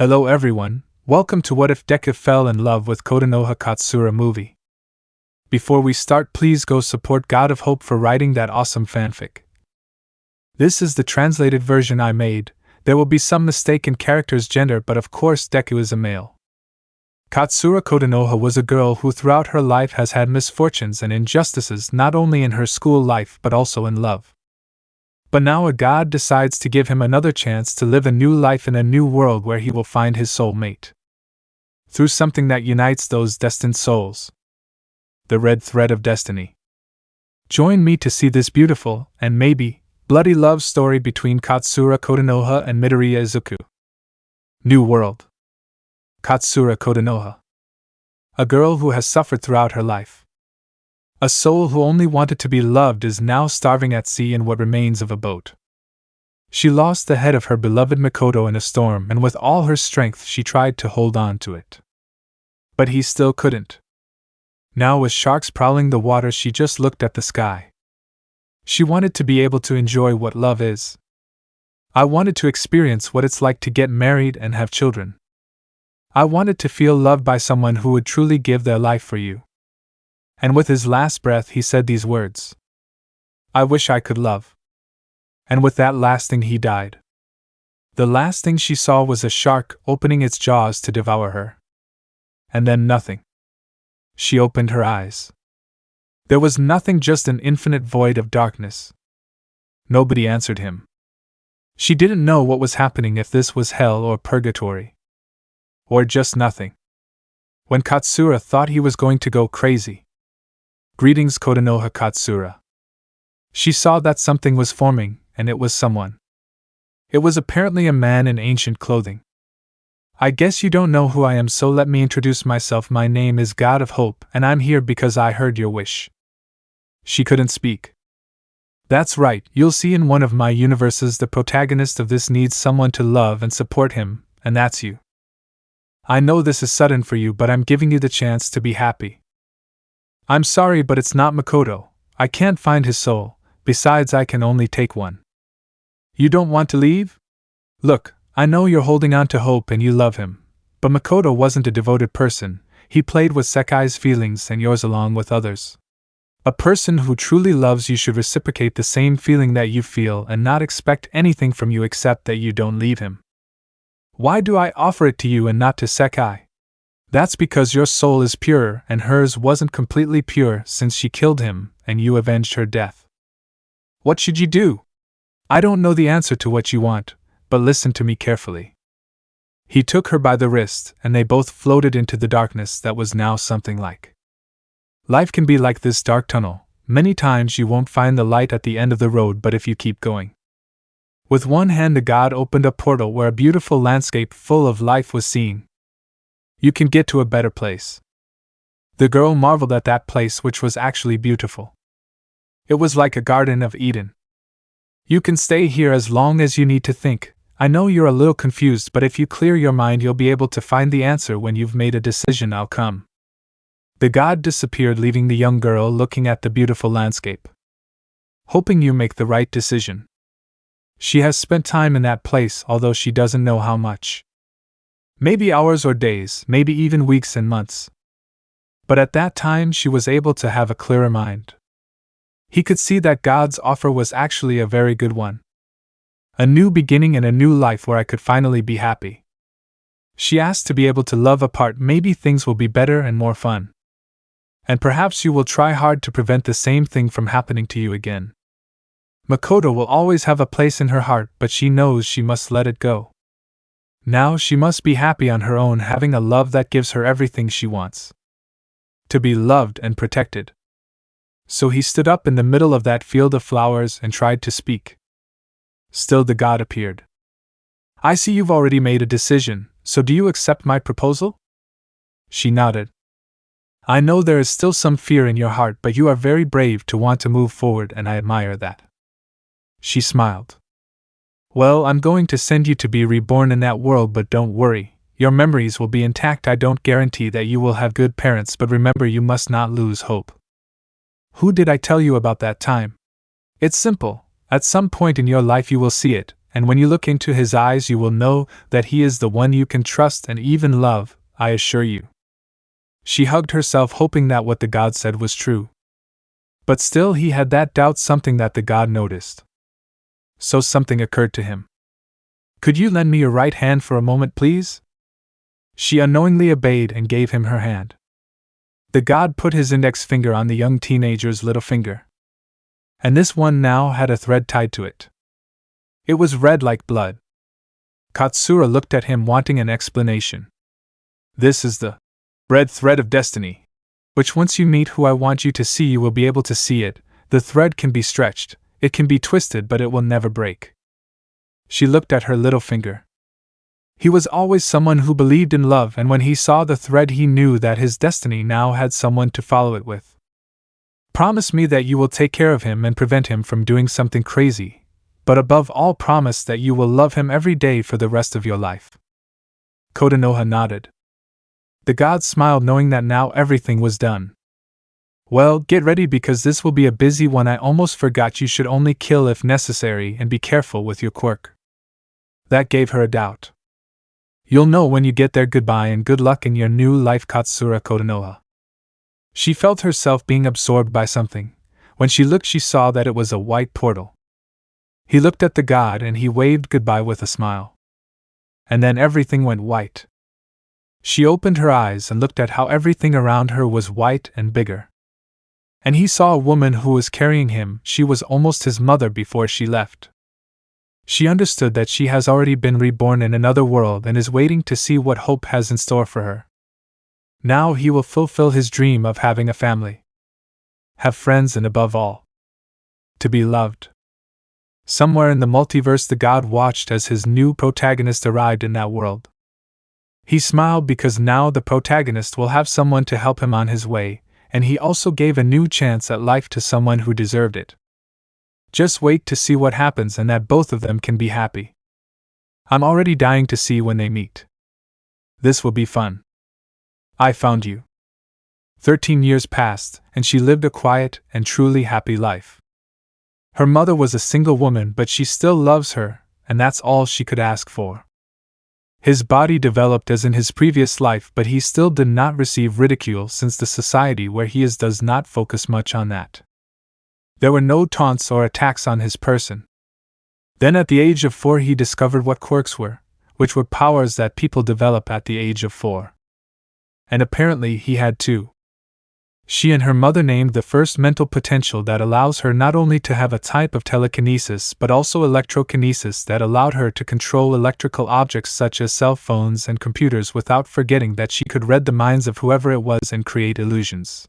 Hello everyone, welcome to What If Deku Fell in Love with Kotonoha Katsura movie. Before we start, please go support God of Hope for writing that awesome fanfic. This is the translated version I made. There will be some mistake in character's gender, but of course Deku is a male. Katsura Kotonoha was a girl who throughout her life has had misfortunes and injustices not only in her school life but also in love. But now a god decides to give him another chance to live a new life in a new world where he will find his soulmate. Through something that unites those destined souls. The red thread of destiny. Join me to see this beautiful, and maybe, bloody love story between Katsura Kotonoha and Midoriya Izuku. New World. Katsura Kotonoha. A girl who has suffered throughout her life. A soul who only wanted to be loved is now starving at sea in what remains of a boat. She lost the head of her beloved Makoto in a storm, and with all her strength she tried to hold on to it. But he still couldn't. Now with sharks prowling the water, she just looked at the sky. She wanted to be able to enjoy what love is. I wanted to experience what it's like to get married and have children. I wanted to feel loved by someone who would truly give their life for you. And with his last breath he said these words. I wish I could love. And with that last thing he died. The last thing she saw was a shark opening its jaws to devour her. And then nothing. She opened her eyes. There was nothing, just an infinite void of darkness. Nobody answered him. She didn't know what was happening, if this was hell or purgatory. Or just nothing. When Katsura thought he was going to go crazy. Greetings, Kotonoha Katsura. She saw that something was forming, and it was someone. It was apparently a man in ancient clothing. I guess you don't know who I am, so let me introduce myself. My name is God of Hope, and I'm here because I heard your wish. She couldn't speak. That's right, you'll see in one of my universes the protagonist of this needs someone to love and support him, and that's you. I know this is sudden for you, but I'm giving you the chance to be happy. I'm sorry, but it's not Makoto. I can't find his soul, besides I can only take one. You don't want to leave? Look, I know you're holding on to hope and you love him, but Makoto wasn't a devoted person. He played with Sekai's feelings and yours along with others. A person who truly loves you should reciprocate the same feeling that you feel and not expect anything from you except that you don't leave him. Why do I offer it to you and not to Sekai? That's because your soul is pure and hers wasn't completely pure since she killed him and you avenged her death. What should you do? I don't know the answer to what you want, but listen to me carefully. He took her by the wrist and they both floated into the darkness that was now something like. Life can be like this dark tunnel. Many times you won't find the light at the end of the road, but if you keep going. With one hand the god opened a portal where a beautiful landscape full of life was seen. You can get to a better place. The girl marveled at that place, which was actually beautiful. It was like a Garden of Eden. You can stay here as long as you need to think. I know you're a little confused, but if you clear your mind you'll be able to find the answer. When you've made a decision, I'll come. The god disappeared, leaving the young girl looking at the beautiful landscape. Hoping you make the right decision. She has spent time in that place, although she doesn't know how much. Maybe hours or days, maybe even weeks and months. But at that time she was able to have a clearer mind. He could see that God's offer was actually a very good one. A new beginning and a new life where I could finally be happy. She asked to be able to love apart. Maybe things will be better and more fun. And perhaps you will try hard to prevent the same thing from happening to you again. Makoto will always have a place in her heart, but she knows she must let it go. Now she must be happy on her own, having a love that gives her everything she wants. To be loved and protected. So he stood up in the middle of that field of flowers and tried to speak. Still the god appeared. I see you've already made a decision, so do you accept my proposal? She nodded. I know there is still some fear in your heart, but you are very brave to want to move forward, and I admire that. She smiled. Well, I'm going to send you to be reborn in that world, but don't worry, your memories will be intact. I don't guarantee that you will have good parents, but remember, you must not lose hope. Who did I tell you about that time? It's simple. At some point in your life you will see it, and when you look into his eyes you will know that he is the one you can trust and even love, I assure you. She hugged herself, hoping that what the god said was true. But still he had that doubt, something that the god noticed. So something occurred to him. Could you lend me your right hand for a moment, please? She unknowingly obeyed and gave him her hand. The god put his index finger on the young teenager's little finger. And this one now had a thread tied to it. It was red like blood. Katsura looked at him, wanting an explanation. This is the red thread of destiny, which once you meet who I want you to see, you will be able to see it. The thread can be stretched, it can be twisted, but it will never break. She looked at her little finger. He was always someone who believed in love, and when he saw the thread he knew that his destiny now had someone to follow it with. Promise me that you will take care of him and prevent him from doing something crazy, but above all promise that you will love him every day for the rest of your life. Kotonoha nodded. The god smiled, knowing that now everything was done. Well, get ready because this will be a busy one. I almost forgot, you should only kill if necessary and be careful with your quirk. That gave her a doubt. You'll know when you get there. Goodbye and good luck in your new life, Katsura Kotonoha. She felt herself being absorbed by something. When she looked, she saw that it was a white portal. He looked at the god and he waved goodbye with a smile. And then everything went white. She opened her eyes and looked at how everything around her was white and bigger. And he saw a woman who was carrying him. She was almost his mother before she left. She understood that she has already been reborn in another world and is waiting to see what hope has in store for her. Now he will fulfill his dream of having a family, have friends, and above all, to be loved. Somewhere in the multiverse, the god watched as his new protagonist arrived in that world. He smiled because now the protagonist will have someone to help him on his way, and he also gave a new chance at life to someone who deserved it. Just wait to see what happens and that both of them can be happy. I'm already dying to see when they meet. This will be fun. I found you. 13 years passed, and she lived a quiet and truly happy life. Her mother was a single woman, but she still loves her, and that's all she could ask for. His body developed as in his previous life, but he still did not receive ridicule since the society where he is does not focus much on that. There were no taunts or attacks on his person. Then at the age of 4 he discovered what quirks were, which were powers that people develop at the age of 4. And apparently he had 2. She and her mother named the first mental potential that allows her not only to have a type of telekinesis but also electrokinesis that allowed her to control electrical objects such as cell phones and computers without forgetting that she could read the minds of whoever it was and create illusions.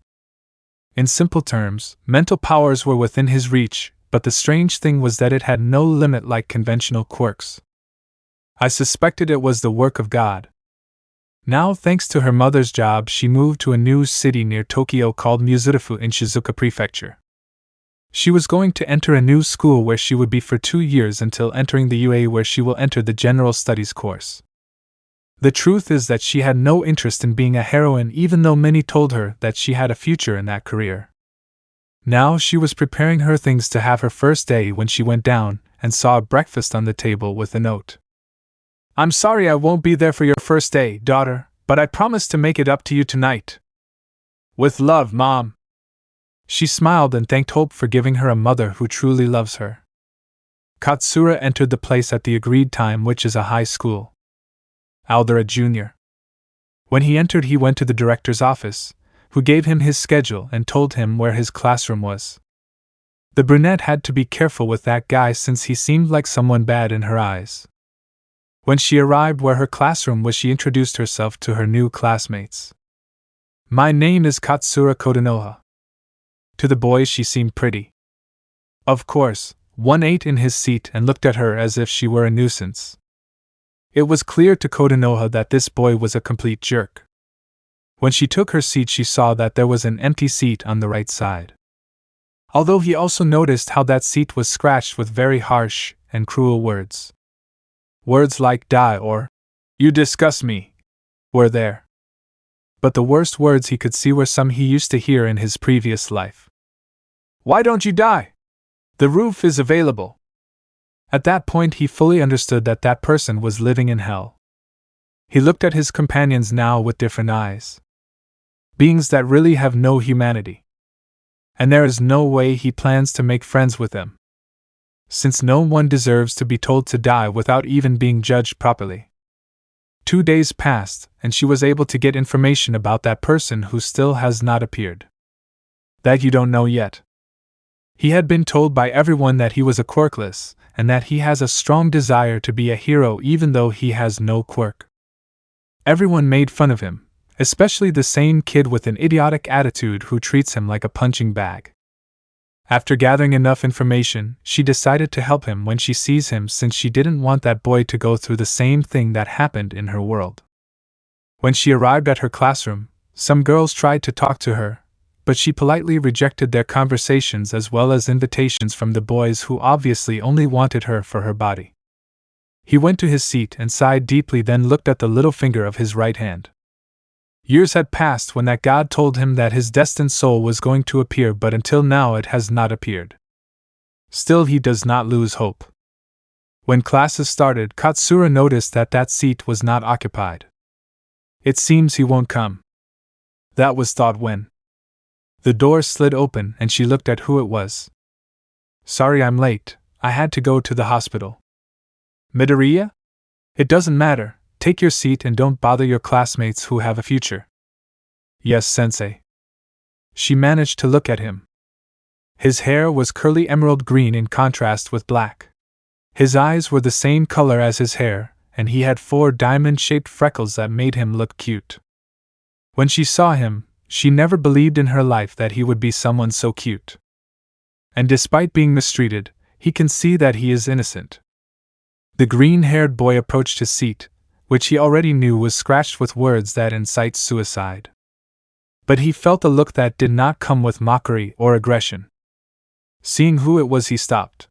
In simple terms, mental powers were within his reach, but the strange thing was that it had no limit like conventional quirks. I suspected it was the work of God. Now, thanks to her mother's job, she moved to a new city near Tokyo called Mizurifu in Shizuoka Prefecture. She was going to enter a new school where she would be for 2 years until entering the UA, where she will enter the General Studies course. The truth is that she had no interest in being a heroine, even though many told her that she had a future in that career. Now she was preparing her things to have her first day when she went down and saw a breakfast on the table with a note. I'm sorry I won't be there for your first day, daughter, but I promise to make it up to you tonight. With love, Mom. She smiled and thanked Hope for giving her a mother who truly loves her. Katsura entered the place at the agreed time, which is a high school. Alder Jr. When he entered, he went to the director's office, who gave him his schedule and told him where his classroom was. The brunette had to be careful with that guy since he seemed like someone bad in her eyes. When she arrived where her classroom was, she introduced herself to her new classmates. My name is Katsura Kotonoha. To the boys she seemed pretty. Of course, one ate in his seat and looked at her as if she were a nuisance. It was clear to Kotonoha that this boy was a complete jerk. When she took her seat, she saw that there was an empty seat on the right side. Although he also noticed how that seat was scratched with very harsh and cruel words. Words like die or you disgust me were there. But the worst words he could see were some he used to hear in his previous life. Why don't you die? The roof is available. At that point he fully understood that that person was living in hell. He looked at his companions now with different eyes. Beings that really have no humanity. And there is no way he plans to make friends with them. Since no one deserves to be told to die without even being judged properly. 2 days passed, and she was able to get information about that person who still has not appeared. That you don't know yet. He had been told by everyone that he was a Quirkless, and that he has a strong desire to be a hero even though he has no quirk. Everyone made fun of him, especially the same kid with an idiotic attitude who treats him like a punching bag. After gathering enough information, she decided to help him when she sees him since she didn't want that boy to go through the same thing that happened in her world. When she arrived at her classroom, some girls tried to talk to her, but she politely rejected their conversations as well as invitations from the boys who obviously only wanted her for her body. He went to his seat and sighed deeply, then looked at the little finger of his right hand. Years had passed when that god told him that his destined soul was going to appear, but until now it has not appeared. Still, he does not lose hope. When classes started, Katsura noticed that that seat was not occupied. It seems he won't come. That was thought when the door slid open and she looked at who it was. Sorry I'm late, I had to go to the hospital. Midoriya? It doesn't matter, take your seat and don't bother your classmates who have a future. Yes, sensei. She managed to look at him. His hair was curly emerald green in contrast with black. His eyes were the same color as his hair, and he had 4 diamond-shaped freckles that made him look cute. When she saw him, she never believed in her life that he would be someone so cute. And despite being mistreated, he can see that he is innocent. The green-haired boy approached his seat, which he already knew was scratched with words that incite suicide. But he felt a look that did not come with mockery or aggression. Seeing who it was, he stopped.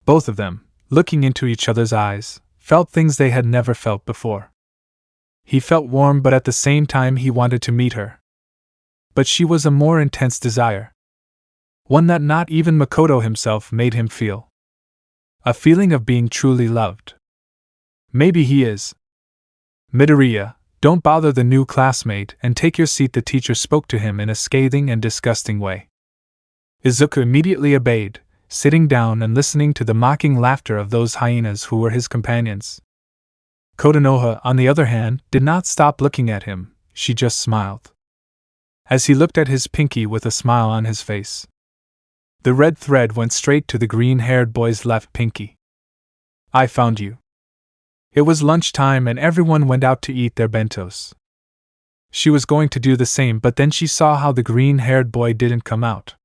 Both of them, looking into each other's eyes, felt things they had never felt before. He felt warm, but at the same time he wanted to meet her. But she was a more intense desire. One that not even Makoto himself made him feel. A feeling of being truly loved. Maybe he is. Midoriya, don't bother the new classmate and take your seat, the teacher spoke to him in a scathing and disgusting way. Izuku immediately obeyed, sitting down and listening to the mocking laughter of those hyenas who were his companions. Kotonoha, on the other hand, did not stop looking at him, she just smiled. As he looked at his pinky with a smile on his face. The red thread went straight to the green-haired boy's left pinky. I found you. It was lunchtime and everyone went out to eat their bentos. She was going to do the same, but then she saw how the green-haired boy didn't come out.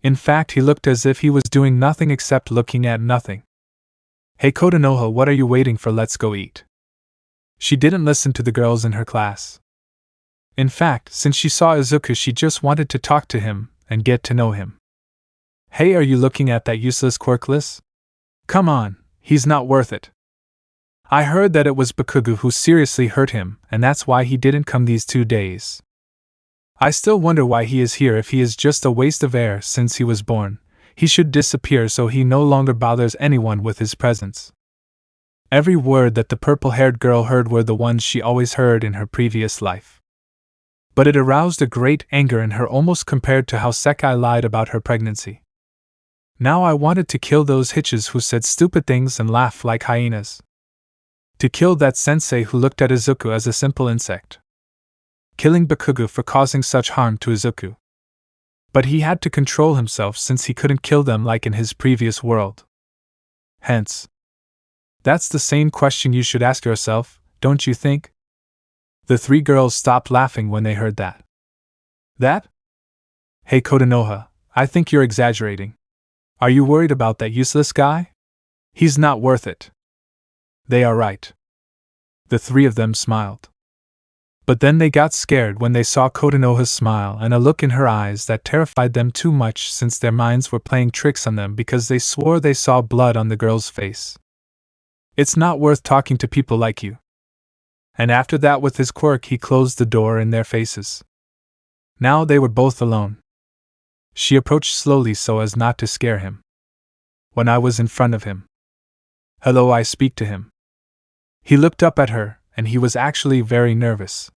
In fact, he looked as if he was doing nothing except looking at nothing. Hey Kotonoha, what are you waiting for? Let's go eat. She didn't listen to the girls in her class. In fact, since she saw Izuku, she just wanted to talk to him and get to know him. Hey, are you looking at that useless Quirkless? Come on, he's not worth it. I heard that it was Bakugo who seriously hurt him, and that's why he didn't come these 2 days. I still wonder why he is here. If he is just a waste of air since he was born, he should disappear so he no longer bothers anyone with his presence. Every word that the purple-haired girl heard were the ones she always heard in her previous life. But it aroused a great anger in her, almost compared to how Sekai lied about her pregnancy. Now I wanted to kill those hitches who said stupid things and laugh like hyenas. To kill that sensei who looked at Izuku as a simple insect. Killing Bakugo for causing such harm to Izuku. But he had to control himself since he couldn't kill them like in his previous world. Hence. That's the same question you should ask yourself, don't you think? The 3 girls stopped laughing when they heard that. That? Hey Kotonoha, I think you're exaggerating. Are you worried about that useless guy? He's not worth it. They are right. The 3 of them smiled. But then they got scared when they saw Kotonoha's smile and a look in her eyes that terrified them too much, since their minds were playing tricks on them because they swore they saw blood on the girl's face. It's not worth talking to people like you. And after that, with his quirk, he closed the door in their faces. Now they were both alone. She approached slowly so as not to scare him. When I was in front of him, Hello, I speak to him. He looked up at her, and he was actually very nervous.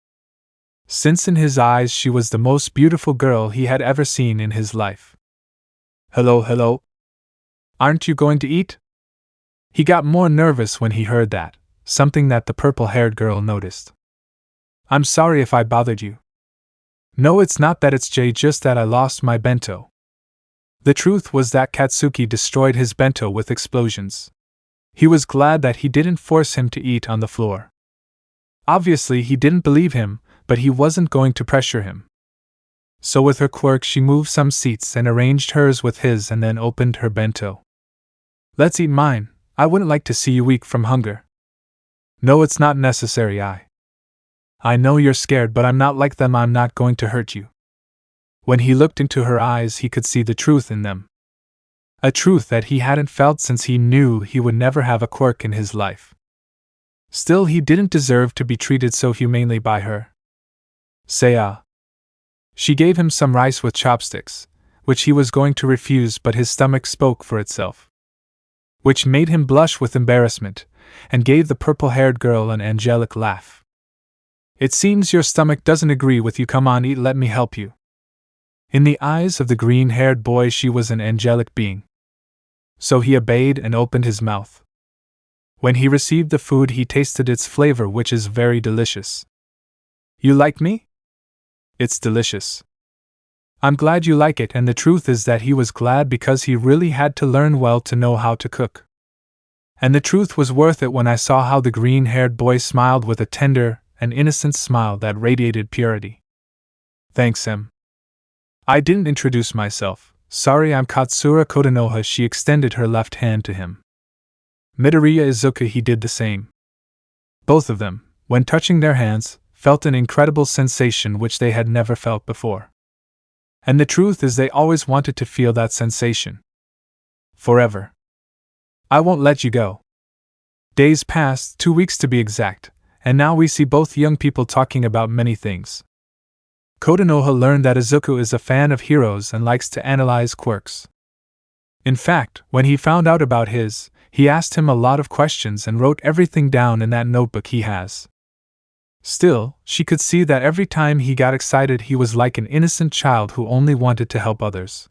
Since in his eyes she was the most beautiful girl he had ever seen in his life. Hello, hello. Aren't you going to eat? He got more nervous when he heard that, something that the purple-haired girl noticed. I'm sorry if I bothered you. No, it's not that, it's just that I lost my bento. The truth was that Katsuki destroyed his bento with explosions. He was glad that he didn't force him to eat on the floor. Obviously, he didn't believe him, but he wasn't going to pressure him. So with her quirk, she moved some seats and arranged hers with his and then opened her bento. Let's eat mine. I wouldn't like to see you weak from hunger. No, it's not necessary. I know you're scared, but I'm not like them. I'm not going to hurt you. When he looked into her eyes, he could see the truth in them. A truth that he hadn't felt since he knew he would never have a quirk in his life. Still, he didn't deserve to be treated so humanely by her. Say ah. She gave him some rice with chopsticks, which he was going to refuse, but his stomach spoke for itself, which made him blush with embarrassment, and gave the purple-haired girl an angelic laugh. It seems your stomach doesn't agree with you. Come on, eat, let me help you. In the eyes of the green-haired boy, she was an angelic being. So he obeyed and opened his mouth. When he received the food, he tasted its flavor, which is very delicious. You like me? It's delicious. I'm glad you like it, and the truth is that he was glad because he really had to learn well to know how to cook. And the truth was worth it when I saw how the green-haired boy smiled with a tender and innocent smile that radiated purity. Thanks, Em. I didn't introduce myself. Sorry, I'm Katsura Kotonoha. She extended her left hand to him. Midoriya Izuku, he did the same. Both of them, when touching their hands, felt an incredible sensation which they had never felt before. And the truth is they always wanted to feel that sensation. Forever. I won't let you go. Days passed, 2 weeks to be exact, and now we see both young people talking about many things. Kotonoha learned that Izuku is a fan of heroes and likes to analyze quirks. In fact, when he found out about his, he asked him a lot of questions and wrote everything down in that notebook he has. Still, she could see that every time he got excited he was like an innocent child who only wanted to help others.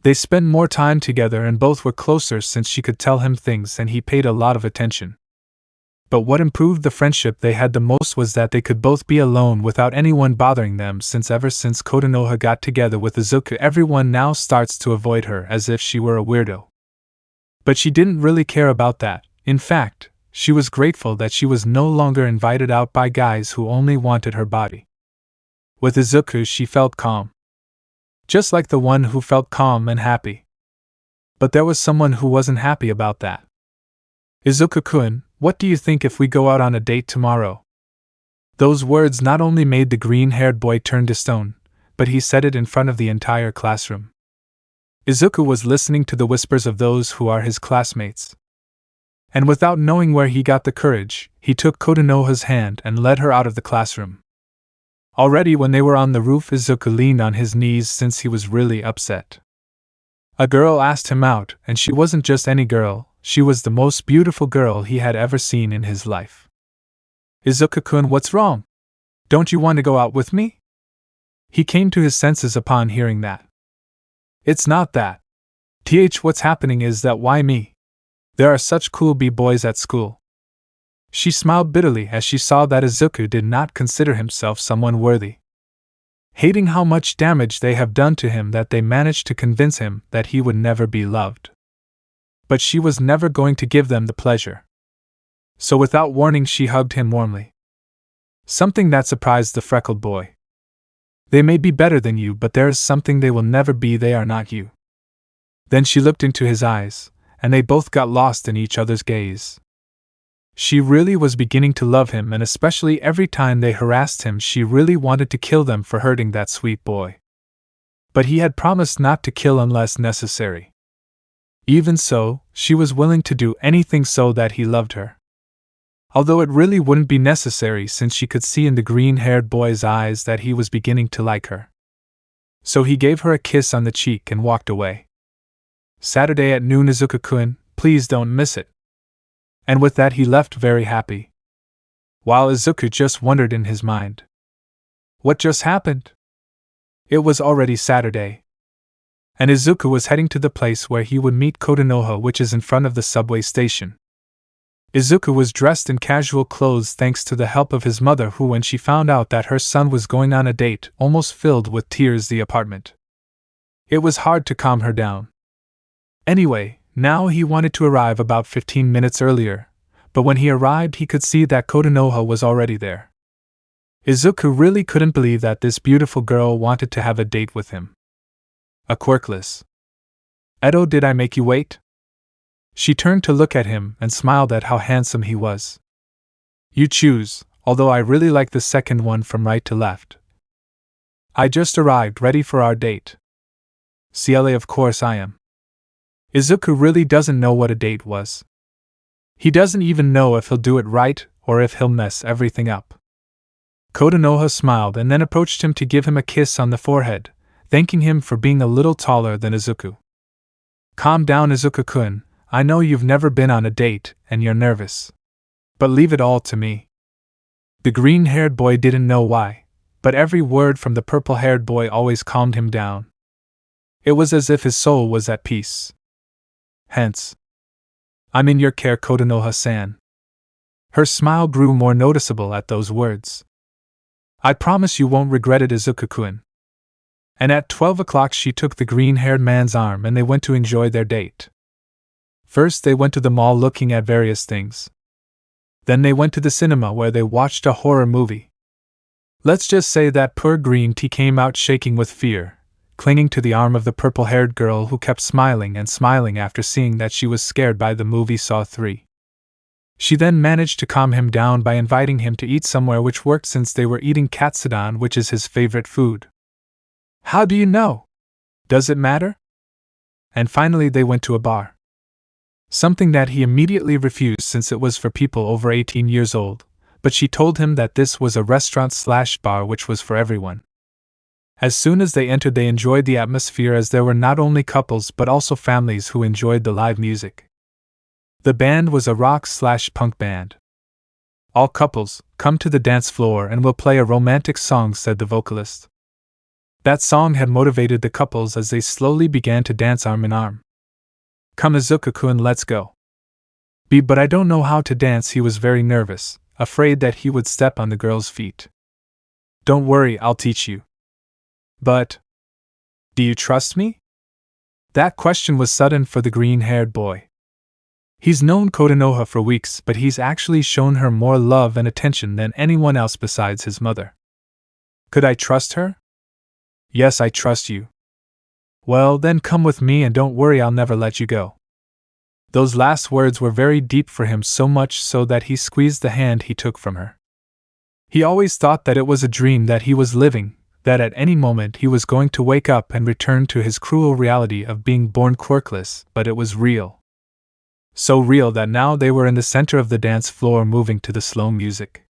They spent more time together and both were closer since she could tell him things and he paid a lot of attention. But what improved the friendship they had the most was that they could both be alone without anyone bothering them, since ever since Kotonoha got together with Izuku, everyone now starts to avoid her as if she were a weirdo. But she didn't really care about that. In fact, she was grateful that she was no longer invited out by guys who only wanted her body. With Izuku she felt calm. Just like the one who felt calm and happy. But there was someone who wasn't happy about that. Izuku-kun, what do you think if we go out on a date tomorrow? Those words not only made the green-haired boy turn to stone, but he said it in front of the entire classroom. Izuku was listening to the whispers of those who are his classmates. And without knowing where he got the courage, he took Kotonoha's hand and led her out of the classroom. Already when they were on the roof, Izuku leaned on his knees since he was really upset. A girl asked him out, and she wasn't just any girl, she was the most beautiful girl he had ever seen in his life. Izuku-kun, what's wrong? Don't you want to go out with me? He came to his senses upon hearing that. It's not that. What's happening is that why me? There are such cool b-boys at school. She smiled bitterly as she saw that Izuku did not consider himself someone worthy. Hating how much damage they have done to him, that they managed to convince him that he would never be loved. But she was never going to give them the pleasure. So without warning she hugged him warmly. Something that surprised the freckled boy. They may be better than you, but there is something they will never be. They are not you. Then she looked into his eyes, and they both got lost in each other's gaze. She really was beginning to love him, and especially every time they harassed him she really wanted to kill them for hurting that sweet boy. But he had promised not to kill unless necessary. Even so, she was willing to do anything so that he loved her. Although it really wouldn't be necessary, since she could see in the green-haired boy's eyes that he was beginning to like her. So he gave her a kiss on the cheek and walked away. Saturday at noon. Izuku-kun, please don't miss it. And with that he left very happy. While Izuku just wondered in his mind. What just happened? It was already Saturday. And Izuku was heading to the place where he would meet Kotonoha, which is in front of the subway station. Izuku was dressed in casual clothes thanks to the help of his mother, who, when she found out that her son was going on a date, almost filled with tears the apartment. It was hard to calm her down. Anyway, now he wanted to arrive about 15 minutes earlier, but when he arrived he could see that Kotonoha was already there. Izuku really couldn't believe that this beautiful girl wanted to have a date with him. A Quirkless. Edo, did I make you wait? She turned to look at him and smiled at how handsome he was. You choose, although I really like the second one from right to left. I just arrived ready for our date. CLA, of course I am. Izuku really doesn't know what a date was. He doesn't even know if he'll do it right or if he'll mess everything up. Kotonoha smiled and then approached him to give him a kiss on the forehead, thanking him for being a little taller than Izuku. Calm down, Izuku-kun. I know you've never been on a date and you're nervous. But leave it all to me. The green-haired boy didn't know why, but every word from the purple-haired boy always calmed him down. It was as if his soul was at peace. Hence, I'm in your care, Kotonoha-san. Her smile grew more noticeable at those words. I promise you won't regret it, Izuku-kun. And at 12 o'clock she took the green-haired man's arm and they went to enjoy their date. First they went to the mall looking at various things. Then they went to the cinema where they watched a horror movie. Let's just say that poor Green Tea came out shaking with fear, clinging to the arm of the purple-haired girl who kept smiling and smiling after seeing that she was scared by the movie Saw 3. She then managed to calm him down by inviting him to eat somewhere, which worked since they were eating katsudon, which is his favorite food. How do you know? Does it matter? And finally they went to a bar. Something that he immediately refused since it was for people over 18 years old, but she told him that this was a restaurant/bar which was for everyone. As soon as they entered they enjoyed the atmosphere, as there were not only couples but also families who enjoyed the live music. The band was a rock/punk band. All couples, come to the dance floor and we'll play a romantic song, said the vocalist. That song had motivated the couples as they slowly began to dance arm in arm. Come Izuku-kun, let's go. But I don't know how to dance. He was very nervous, afraid that he would step on the girl's feet. Don't worry, I'll teach you. But do you trust me? That question was sudden for the green-haired boy. He's known Kotonoha for weeks, but he's actually shown her more love and attention than anyone else besides his mother. Could I trust her? Yes, I trust you. Well, then come with me and don't worry, I'll never let you go. Those last words were very deep for him, so much so that he squeezed the hand he took from her. He always thought that it was a dream that he was living, that at any moment he was going to wake up and return to his cruel reality of being born quirkless, but it was real. So real that now they were in the center of the dance floor moving to the slow music.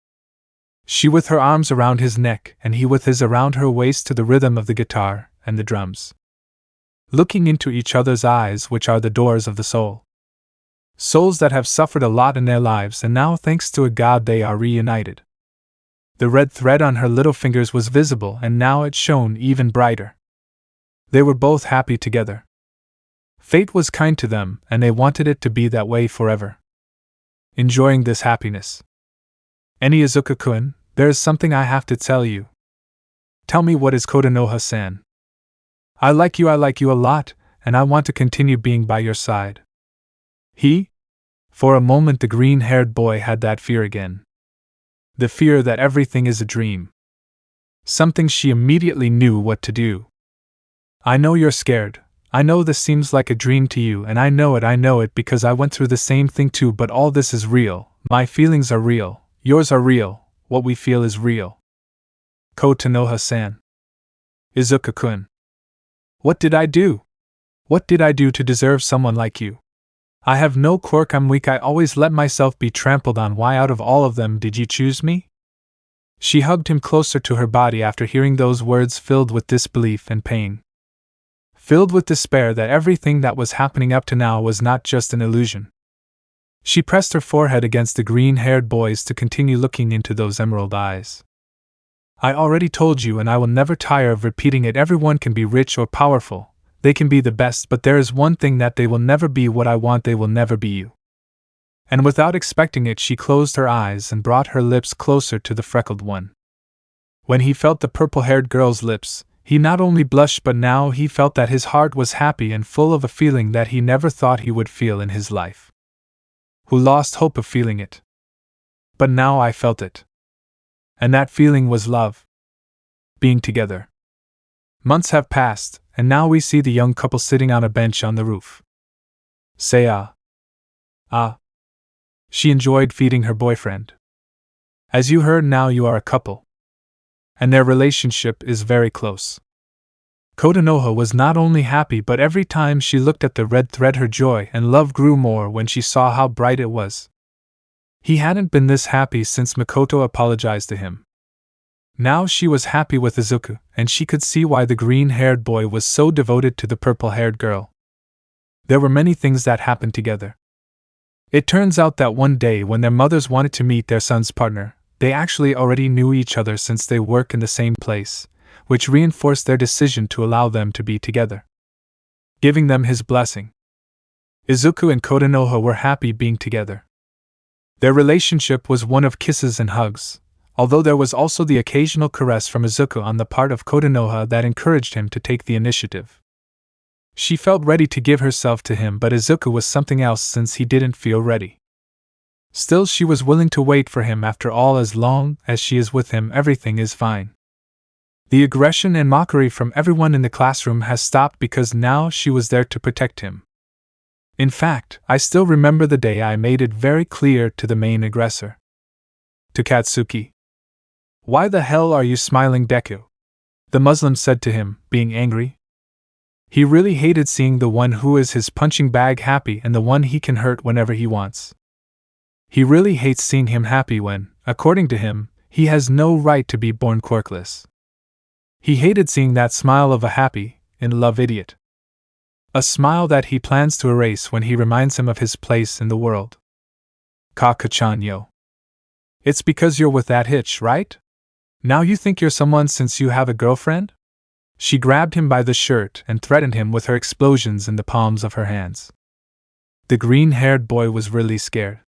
She with her arms around his neck and he with his around her waist to the rhythm of the guitar and the drums. Looking into each other's eyes, which are the doors of the soul. Souls that have suffered a lot in their lives and now, thanks to a god, they are reunited. The red thread on her little fingers was visible and now it shone even brighter. They were both happy together. Fate was kind to them and they wanted it to be that way forever. Enjoying this happiness. Any Izuku-kun, there is something I have to tell you. Tell me, what is Kotonoha-san? I like you a lot, and I want to continue being by your side. He? For a moment the green-haired boy had that fear again. The fear that everything is a dream. Something she immediately knew what to do. I know you're scared. I know this seems like a dream to you, and I know it because I went through the same thing too, but all this is real. My feelings are real. Yours are real. What we feel is real. Kotonoha-san. Izuku-kun. What did I do? What did I do to deserve someone like you? I have no quirk, I'm weak, I always let myself be trampled on. Why out of all of them did you choose me? She hugged him closer to her body after hearing those words, filled with disbelief and pain. Filled with despair that everything that was happening up to now was not just an illusion. She pressed her forehead against the green-haired boy's to continue looking into those emerald eyes. I already told you, and I will never tire of repeating it, everyone can be rich or powerful, they can be the best, but there is one thing that they will never be what I want, they will never be you. And without expecting it, she closed her eyes and brought her lips closer to the freckled one. When he felt the purple-haired girl's lips, he not only blushed, but now he felt that his heart was happy and full of a feeling that he never thought he would feel in his life. Who lost hope of feeling it. But now I felt it. And that feeling was love. Being together. Months have passed, and now we see the young couple sitting on a bench on the roof. Say ah. Ah. She enjoyed feeding her boyfriend. As you heard, now you are a couple. And their relationship is very close. Kotonoha was not only happy, but every time she looked at the red thread her joy and love grew more when she saw how bright it was. He hadn't been this happy since Makoto apologized to him. Now she was happy with Izuku, and she could see why the green-haired boy was so devoted to the purple-haired girl. There were many things that happened together. It turns out that one day when their mothers wanted to meet their son's partner, they actually already knew each other since they work in the same place, which reinforced their decision to allow them to be together. Giving them his blessing. Izuku and Kotonoha were happy being together. Their relationship was one of kisses and hugs, although there was also the occasional caress from Izuku on the part of Kotonoha that encouraged him to take the initiative. She felt ready to give herself to him, but Izuku was something else since he didn't feel ready. Still, she was willing to wait for him. After all, as long as she is with him, everything is fine. The aggression and mockery from everyone in the classroom has stopped because now she was there to protect him. In fact, I still remember the day I made it very clear to the main aggressor. To Katsuki. Why the hell are you smiling, Deku? The Muslim said to him, being angry. He really hated seeing the one who is his punching bag happy and the one he can hurt whenever he wants. He really hates seeing him happy when, according to him, he has no right to be born quirkless. He hated seeing that smile of a happy, in love idiot. A smile that he plans to erase when he reminds him of his place in the world. Kaka-chan, yo. It's because you're with that hitch, right? Now you think you're someone since you have a girlfriend? She grabbed him by the shirt and threatened him with her explosions in the palms of her hands. The green-haired boy was really scared.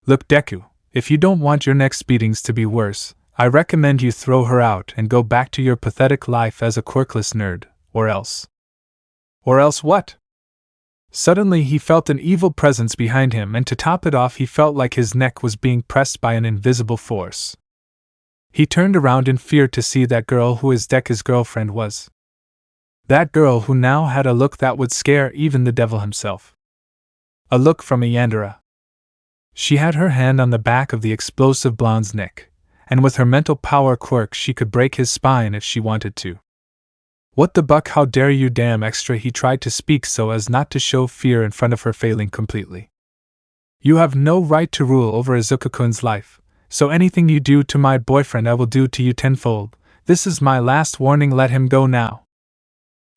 Look, Deku, if you don't want your next beatings to be worse, I recommend you throw her out and go back to your pathetic life as a quirkless nerd, or else. Or else what? Suddenly he felt an evil presence behind him, and to top it off he felt like his neck was being pressed by an invisible force. He turned around in fear to see that girl who his Deku's girlfriend was. That girl who now had a look that would scare even the devil himself. A look from a yandere. She had her hand on the back of the explosive blonde's neck, and with her mental power quirk she could break his spine if she wanted to. What the buck, how dare you, damn extra, he tried to speak so as not to show fear in front of her, failing completely. You have no right to rule over Izuku-kun's life, so anything you do to my boyfriend I will do to you tenfold. This is my last warning, let him go now.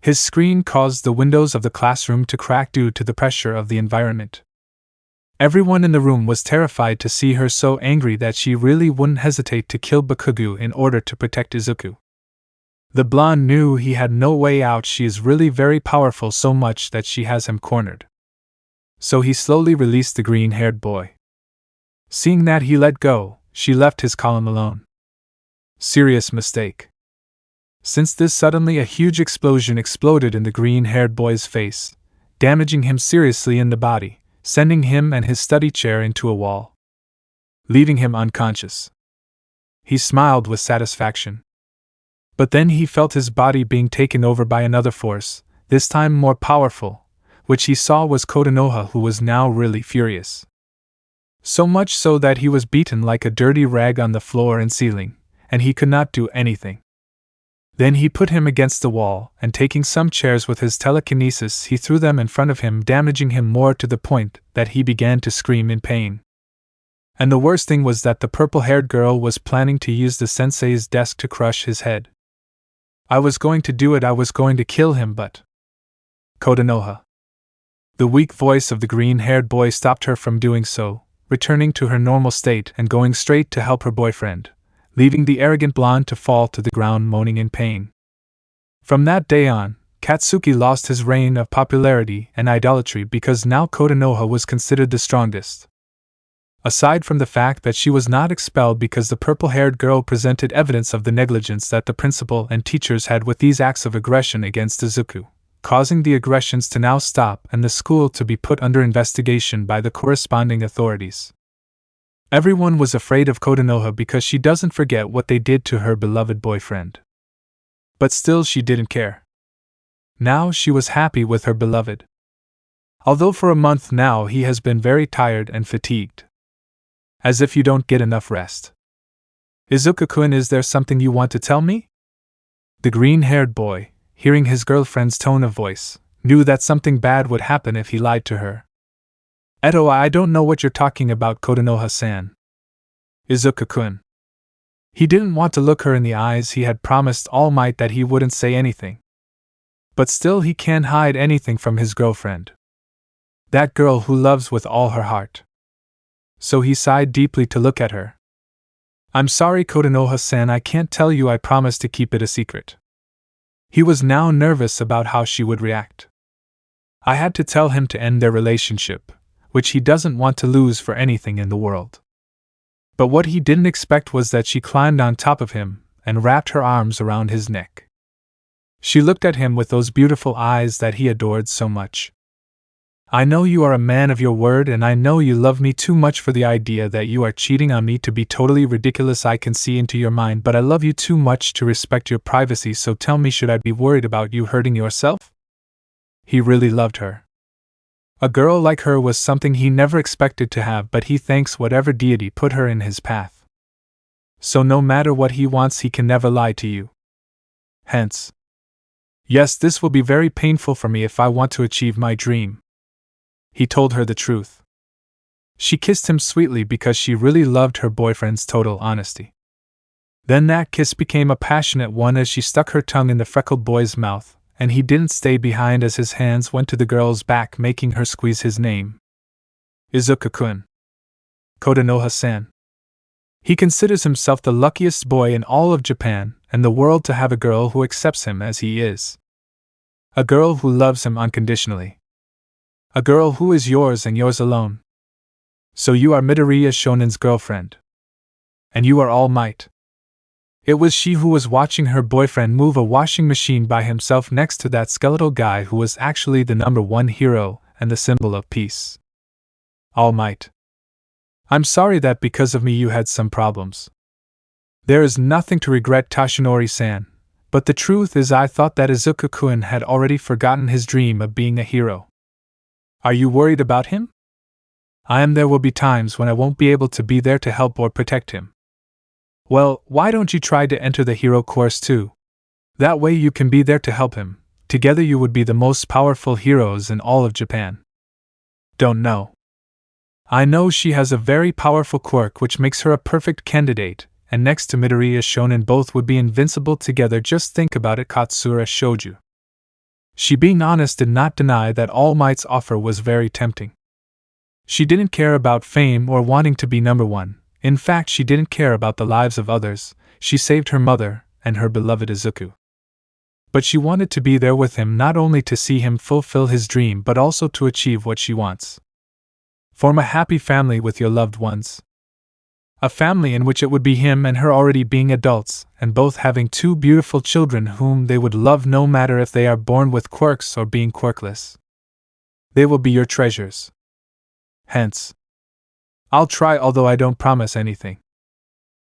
His scream caused the windows of the classroom to crack due to the pressure of the environment. Everyone in the room was terrified to see her so angry that she really wouldn't hesitate to kill Bakugo in order to protect Izuku. The blonde knew he had no way out. She is really very powerful, so much that she has him cornered. So he slowly released the green-haired boy. Seeing that he let go, she left his column alone. Serious mistake. Since this, suddenly a huge explosion exploded in the green-haired boy's face, damaging him seriously in the body, sending him and his study chair into a wall, leaving him unconscious. He smiled with satisfaction. But then he felt his body being taken over by another force, this time more powerful, which he saw was Kotonoha, who was now really furious. So much so that he was beaten like a dirty rag on the floor and ceiling, and he could not do anything. Then he put him against the wall, and taking some chairs with his telekinesis he threw them in front of him, damaging him more to the point that he began to scream in pain. And the worst thing was that the purple-haired girl was planning to use the sensei's desk to crush his head. I was going to do it, I was going to kill him, but... Kotonoha. The weak voice of the green-haired boy stopped her from doing so, returning to her normal state and going straight to help her boyfriend, leaving the arrogant blonde to fall to the ground moaning in pain. From that day on, Katsuki lost his reign of popularity and idolatry because now Kotonoha was considered the strongest. Aside from the fact that she was not expelled because the purple-haired girl presented evidence of the negligence that the principal and teachers had with these acts of aggression against Izuku, causing the aggressions to now stop and the school to be put under investigation by the corresponding authorities. Everyone was afraid of Kotonoha because she doesn't forget what they did to her beloved boyfriend. But still she didn't care. Now she was happy with her beloved. Although for a month now he has been very tired and fatigued. As if you don't get enough rest. Izuku-kun, is there something you want to tell me? The green-haired boy, hearing his girlfriend's tone of voice, knew that something bad would happen if he lied to her. Eto, I don't know what you're talking about, Kotonoha-san. Izuku-kun. He didn't want to look her in the eyes. He had promised Almight that he wouldn't say anything. But still he can't hide anything from his girlfriend. That girl who loves with all her heart. So he sighed deeply to look at her. I'm sorry, Kotonoha-san, I can't tell you. I promised to keep it a secret. He was now nervous about how she would react. I had to tell him to end their relationship, which he doesn't want to lose for anything in the world. But what he didn't expect was that she climbed on top of him and wrapped her arms around his neck. She looked at him with those beautiful eyes that he adored so much. I know you are a man of your word, and I know you love me too much for the idea that you are cheating on me to be totally ridiculous. I can see into your mind, but I love you too much to respect your privacy, so tell me, should I be worried about you hurting yourself? He really loved her. A girl like her was something he never expected to have, but he thanks whatever deity put her in his path. So no matter what he wants, he can never lie to you. Hence. Yes, this will be very painful for me if I want to achieve my dream. He told her the truth. She kissed him sweetly because she really loved her boyfriend's total honesty. Then that kiss became a passionate one as she stuck her tongue in the freckled boy's mouth, and he didn't stay behind as his hands went to the girl's back, making her squeeze his name. Izuku-kun. Kotonoha-san. He considers himself the luckiest boy in all of Japan and the world to have a girl who accepts him as he is. A girl who loves him unconditionally. A girl who is yours and yours alone. So you are Midoriya Shonen's girlfriend. And you are All Might. It was she who was watching her boyfriend move a washing machine by himself next to that skeletal guy who was actually the #1 hero and the symbol of peace. All Might. I'm sorry that because of me you had some problems. There is nothing to regret, Tashinori-san, but the truth is I thought that Izuku-kun had already forgotten his dream of being a hero. Are you worried about him? I am. There will be times when I won't be able to be there to help or protect him. Well, why don't you try to enter the hero course too? That way you can be there to help him. Together you would be the most powerful heroes in all of Japan. Don't know. I know she has a very powerful quirk which makes her a perfect candidate, and next to Midoriya Shonen both would be invincible together. Just think about it, Katsura Shouju. She, being honest, did not deny that All Might's offer was very tempting. She didn't care about fame or wanting to be #1. In fact, she didn't care about the lives of others. She saved her mother and her beloved Izuku. But she wanted to be there with him, not only to see him fulfill his dream but also to achieve what she wants. Form a happy family with your loved ones. A family in which it would be him and her already being adults, and both having 2 beautiful children whom they would love no matter if they are born with quirks or being quirkless. They will be your treasures. Hence. I'll try, although I don't promise anything.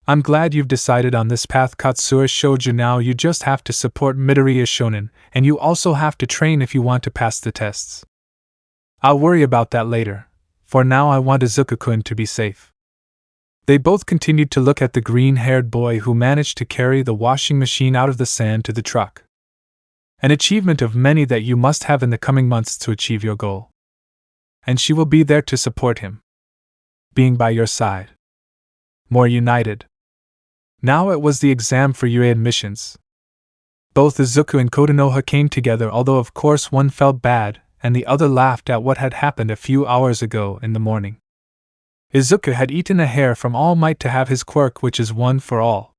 I'm glad you've decided on this path, Katsura Shouju. Now you just have to support Midoriya Shonen, and you also have to train if you want to pass the tests. I'll worry about that later. For now I want Izuku-kun to be safe. They both continued to look at the green-haired boy who managed to carry the washing machine out of the sand to the truck. An achievement of many that you must have in the coming months to achieve your goal. And she will be there to support him. Being by your side. More united. Now it was the exam for UA admissions. Both Izuku and Kotonoha came together, although of course one felt bad, and the other laughed at what had happened a few hours ago in the morning. Izuku had eaten a hair from All Might to have his quirk, which is one for all.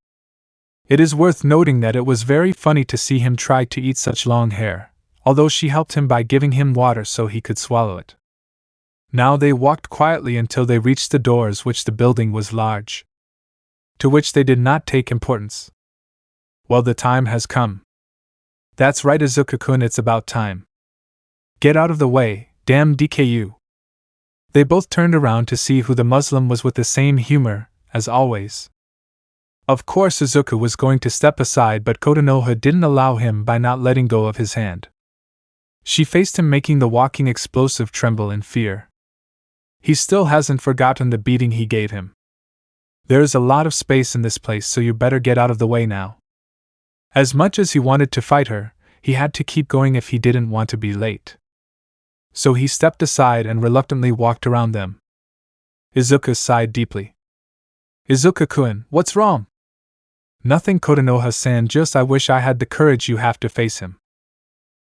It is worth noting that it was very funny to see him try to eat such long hair, although she helped him by giving him water so he could swallow it. Now they walked quietly until they reached the doors, which the building was large, to which they did not take importance. Well, the time has come. That's right, Izuku-kun, it's about time. Get out of the way, damn DKU. They both turned around to see who the Muslim was with the same humor, as always. Of course Izuku was going to step aside, but Kotonoha didn't allow him by not letting go of his hand. She faced him, making the walking explosive tremble in fear. He still hasn't forgotten the beating he gave him. There is a lot of space in this place, so you better get out of the way now. As much as he wanted to fight her, he had to keep going if he didn't want to be late. So he stepped aside and reluctantly walked around them. Izuku sighed deeply. Izuku-kun, what's wrong? Nothing, Kotonoha-san, just I wish I had the courage you have to face him.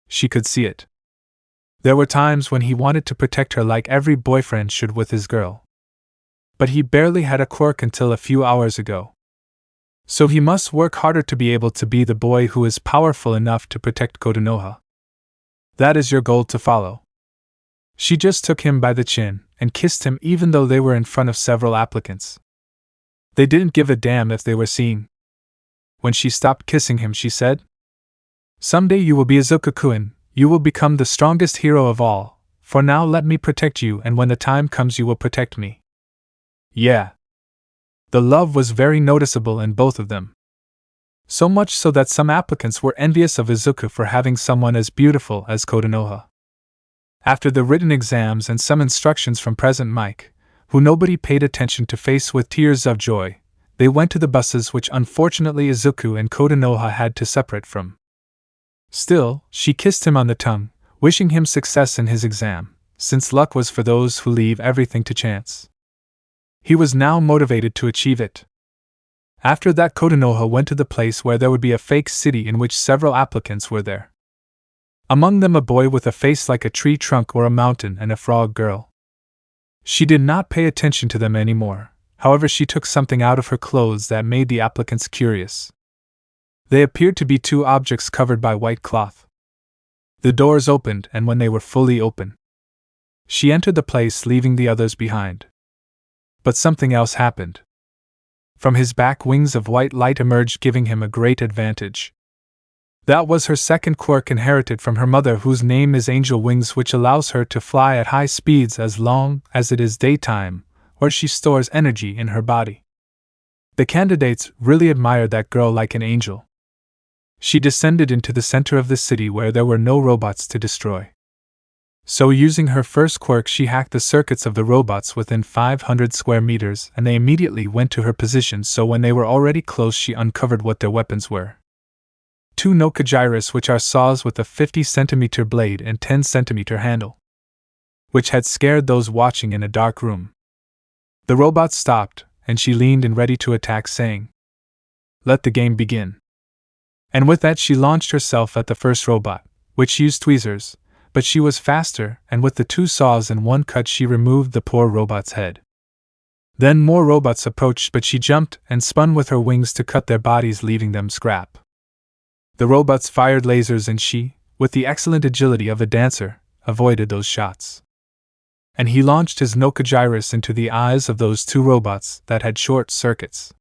She could see it. There were times when he wanted to protect her like every boyfriend should with his girl. But he barely had a quirk until a few hours ago. So he must work harder to be able to be the boy who is powerful enough to protect Kotonoha. That is your goal to follow. She just took him by the chin and kissed him, even though they were in front of several applicants. They didn't give a damn if they were seeing. When she stopped kissing him, she said, "Someday you will be Izuku-kun, you will become the strongest hero of all. For now let me protect you, and when the time comes you will protect me." Yeah. The love was very noticeable in both of them. So much so that some applicants were envious of Izuku for having someone as beautiful as Kotonoha. After the written exams and some instructions from President Mike, who nobody paid attention to, face with tears of joy, they went to the buses, which unfortunately Izuku and Kotonoha had to separate from. Still, she kissed him on the tongue, wishing him success in his exam, since luck was for those who leave everything to chance. He was now motivated to achieve it. After that, Kotonoha went to the place where there would be a fake city in which several applicants were there. Among them a boy with a face like a tree trunk or a mountain, and a frog girl. She did not pay attention to them anymore, however she took something out of her clothes that made the applicants curious. They appeared to be two objects covered by white cloth. The doors opened, and when they were fully open, she entered the place, leaving the others behind. But something else happened. From his back, wings of white light emerged, giving him a great advantage. That was her second quirk, inherited from her mother, whose name is Angel Wings, which allows her to fly at high speeds as long as it is daytime, or she stores energy in her body. The candidates really admired that girl like an angel. She descended into the center of the city where there were no robots to destroy. So using her first quirk, she hacked the circuits of the robots within 500 square meters, and they immediately went to her position. So when they were already close, she uncovered what their weapons were. Two nokojiras, which are saws with a 50-centimeter blade and 10-centimeter handle, which had scared those watching in a dark room. The robot stopped, and she leaned in ready to attack, saying, "Let the game begin." And with that she launched herself at the first robot, which used tweezers, but she was faster, and with the two saws in one cut she removed the poor robot's head. Then more robots approached, but she jumped and spun with her wings to cut their bodies, leaving them scrap. The robots fired lasers, and she, with the excellent agility of a dancer, avoided those shots. And he launched his nokojiras into the eyes of those two robots that had short circuits.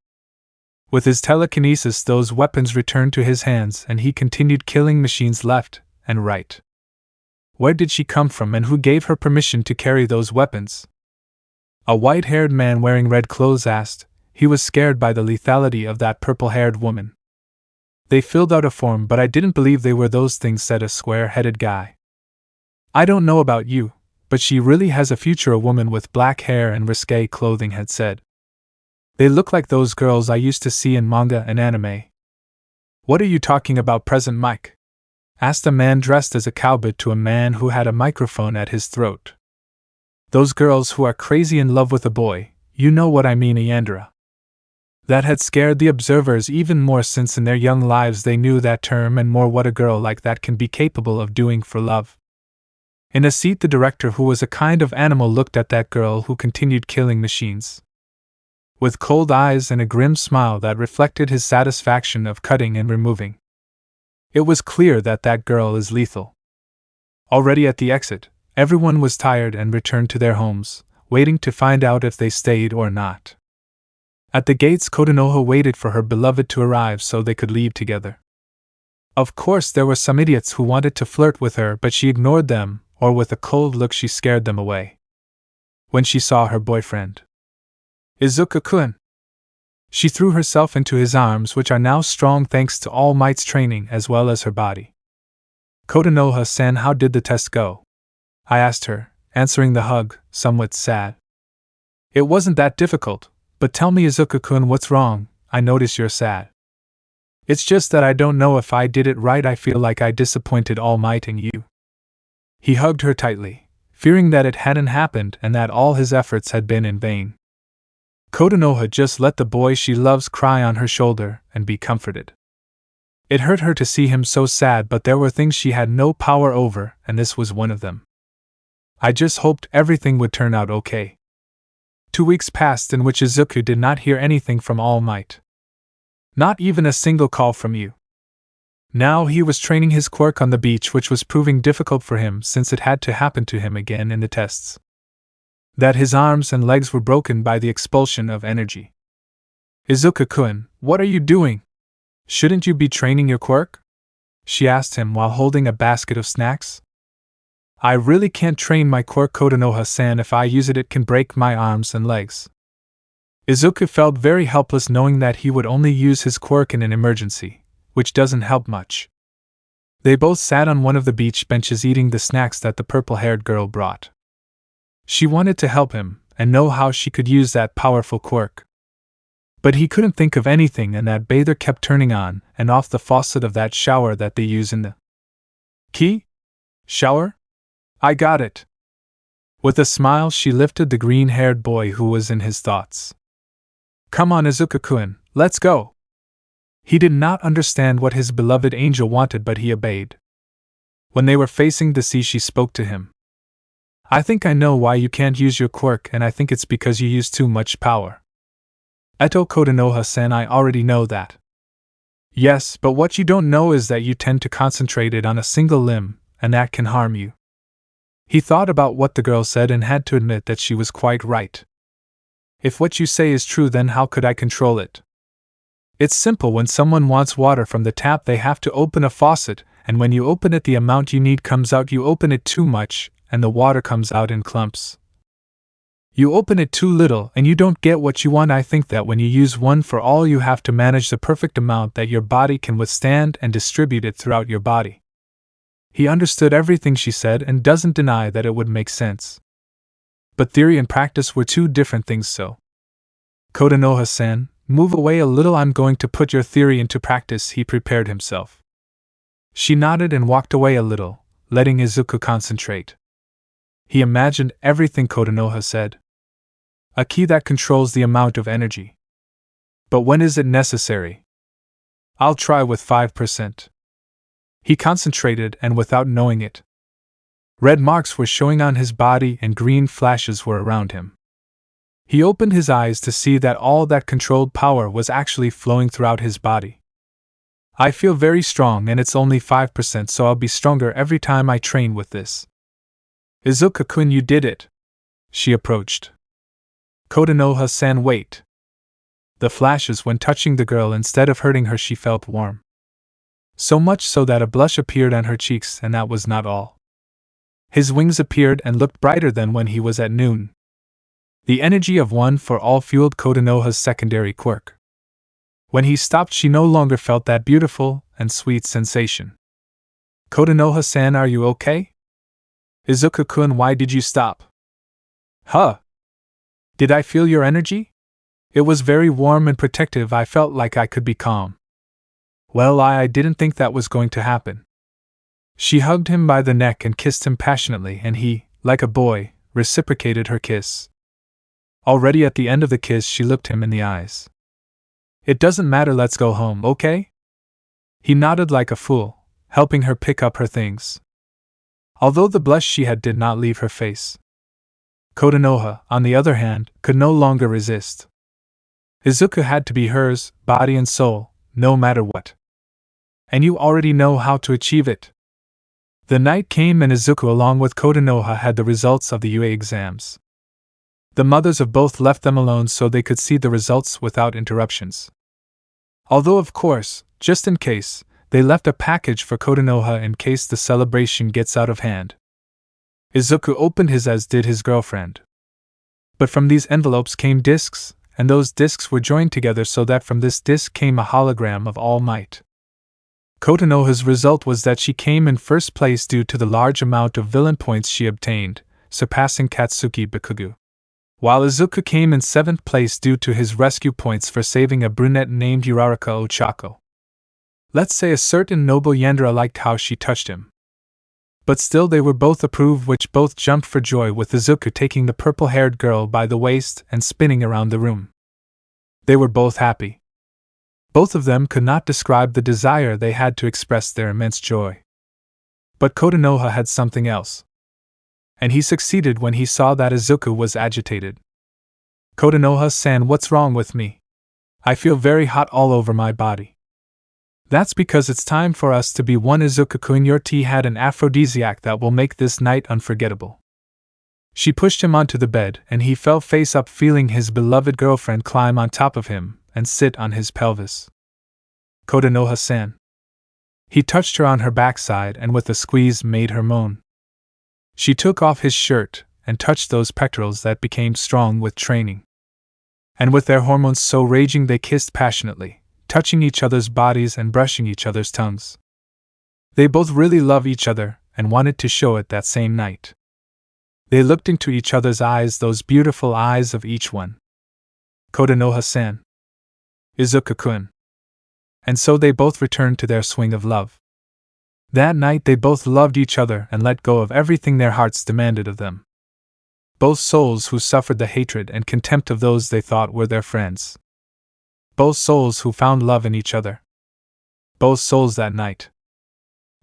With his telekinesis, those weapons returned to his hands, and he continued killing machines left and right. Where did she come from, and who gave her permission to carry those weapons? A white-haired man wearing red clothes asked. He was scared by the lethality of that purple-haired woman. "They filled out a form, but I didn't believe they were those things," said a square-headed guy. "I don't know about you, but she really has a future," a woman with black hair and risque clothing had said. "They look like those girls I used to see in manga and anime." "What are you talking about, President Mike?" asked a man dressed as a cowboy to a man who had a microphone at his throat. "Those girls who are crazy in love with a boy, you know what I mean, Yandere." That had scared the observers even more, since in their young lives they knew that term and more, what a girl like that can be capable of doing for love. In a seat, the director, who was a kind of animal, looked at that girl who continued killing machines. With cold eyes and a grim smile that reflected his satisfaction of cutting and removing. It was clear that that girl is lethal. Already at the exit, everyone was tired and returned to their homes, waiting to find out if they stayed or not. At the gates, Kotonoha waited for her beloved to arrive so they could leave together. Of course, there were some idiots who wanted to flirt with her, but she ignored them, or with a cold look she scared them away. When she saw her boyfriend, Izuku-kun, she threw herself into his arms, which are now strong thanks to All Might's training as well as her body. Kotonoha-san, how did the test go? I asked her, answering the hug, somewhat sad. It wasn't that difficult, but tell me, Izuku-kun, what's wrong? I notice you're sad. It's just that I don't know if I did it right. I feel like I disappointed All Might and you. He hugged her tightly, fearing that it hadn't happened and that all his efforts had been in vain. Kotonoha just let the boy she loves cry on her shoulder and be comforted. It hurt her to see him so sad, but there were things she had no power over, and this was one of them. I just hoped everything would turn out okay. 2 weeks passed in which Izuku did not hear anything from All Might. Not even a single call from you. Now he was training his quirk on the beach, which was proving difficult for him since it had to happen to him again in the tests. That his arms and legs were broken by the expulsion of energy. Izuku-kun, what are you doing? Shouldn't you be training your quirk? She asked him while holding a basket of snacks. I really can't train my quirk, Kotonoha-san. If I use it, it can break my arms and legs. Izuku felt very helpless, knowing that he would only use his quirk in an emergency, which doesn't help much. They both sat on one of the beach benches eating the snacks that the purple-haired girl brought. She wanted to help him and know how she could use that powerful quirk. But he couldn't think of anything, and that bather kept turning on and off the faucet of that shower that they use in the shower? I got it. With a smile, she lifted the green-haired boy who was in his thoughts. Come on, Izuku-kun, let's go. He did not understand what his beloved angel wanted, but he obeyed. When they were facing the sea, she spoke to him. I think I know why you can't use your quirk, and I think it's because you use too much power. Eto, Kotonoha-san, I already know that. Yes, but what you don't know is that you tend to concentrate it on a single limb, and that can harm you. He thought about what the girl said and had to admit that she was quite right. If what you say is true, then how could I control it? It's simple. When someone wants water from the tap, they have to open a faucet, and when you open it, the amount you need comes out. You open it too much, and the water comes out in clumps. You open it too little, and you don't get what you want. I think that when you use one for all, you have to manage the perfect amount that your body can withstand and distribute it throughout your body. He understood everything she said and doesn't deny that it would make sense. But theory and practice were two different things, so. Kotonoha-san, move away a little. I'm going to put your theory into practice. He prepared himself. She nodded and walked away a little, letting Izuku concentrate. He imagined everything Kotonoha said. A key that controls the amount of energy. But when is it necessary? I'll try with 5%. He concentrated, and without knowing it, red marks were showing on his body and green flashes were around him. He opened his eyes to see that all that controlled power was actually flowing throughout his body. I feel very strong, and it's only 5%, so I'll be stronger every time I train with this. Izuku-kun, you did it. She approached. Kotonoha-san, wait. The flashes, when touching the girl, instead of hurting her, she felt warm. So much so that a blush appeared on her cheeks, and that was not all. His wings appeared and looked brighter than when he was at noon. The energy of one for all fueled Kotonoha's secondary quirk. When he stopped, she no longer felt that beautiful and sweet sensation. Kotonoha-san, are you okay? Izuku-kun, why did you stop? Huh? Did I feel your energy? It was very warm and protective. I felt like I could be calm. Well, I didn't think that was going to happen. She hugged him by the neck and kissed him passionately, and he, like a boy, reciprocated her kiss. Already at the end of the kiss, she looked him in the eyes. It doesn't matter, let's go home, okay? He nodded like a fool, helping her pick up her things. although the blush she had did not leave her face. Kotonoha, on the other hand, could no longer resist. Izuku had to be hers, body and soul, no matter what. And you already know how to achieve it. The night came and Izuku along with Kotonoha had the results of the UA exams. The mothers of both left them alone so they could see the results without interruptions. Although of course, just in case, they left a package for Kotonoha in case the celebration gets out of hand. Izuku opened his as did his girlfriend. But from these envelopes came discs, and those discs were joined together so that from this disc came a hologram of Almight. Kotonoha's result was that she came in first place due to the large amount of villain points she obtained, surpassing Katsuki Bakugo. While Izuku came in 7th place due to his rescue points for saving a brunette named Uraraka Ochako. Let's say a certain noble Yandere liked how she touched him. But still they were both approved, which both jumped for joy with Izuku taking the purple-haired girl by the waist and spinning around the room. They were both happy. Both of them could not describe the desire they had to express their immense joy. But Kotonoha had something else. And he succeeded when he saw that Izuku was agitated. Kotonoha-san, what's wrong with me? I feel very hot all over my body. That's because it's time for us to be one. Izuku-kun, your tea had an aphrodisiac that will make this night unforgettable. She pushed him onto the bed and he fell face up, feeling his beloved girlfriend climb on top of him and sit on his pelvis. Kotonoha-san. He touched her on her backside and with a squeeze made her moan. She took off his shirt and touched those pectorals that became strong with training. And with their hormones so raging they kissed passionately, touching each other's bodies and brushing each other's tongues. They both really love each other and wanted to show it that same night. They looked into each other's eyes, those beautiful eyes of each one. Kotonoha-san. Izuku-kun. And so they both returned to their swing of love. That night they both loved each other and let go of everything their hearts demanded of them. Both souls who suffered the hatred and contempt of those they thought were their friends. Both souls who found love in each other. Both souls that night.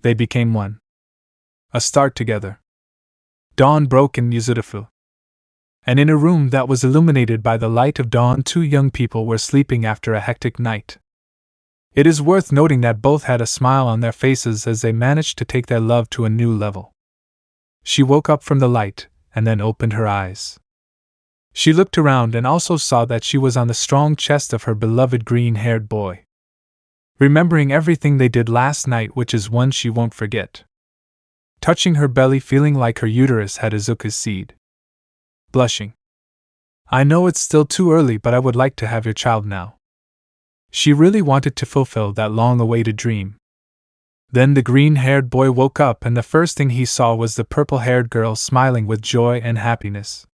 They became one. A start together. Dawn broke in Yuzurifu. And in a room that was illuminated by the light of dawn, 2 young people were sleeping after a hectic night. It is worth noting that both had a smile on their faces as they managed to take their love to a new level. She woke up from the light, and then opened her eyes. She looked around and also saw that she was on the strong chest of her beloved green-haired boy. Remembering everything they did last night, which is one she won't forget. Touching her belly, feeling like her uterus had Izuku's seed. Blushing. I know it's still too early, but I would like to have your child now. She really wanted to fulfill that long-awaited dream. Then the green-haired boy woke up and the first thing he saw was the purple-haired girl smiling with joy and happiness.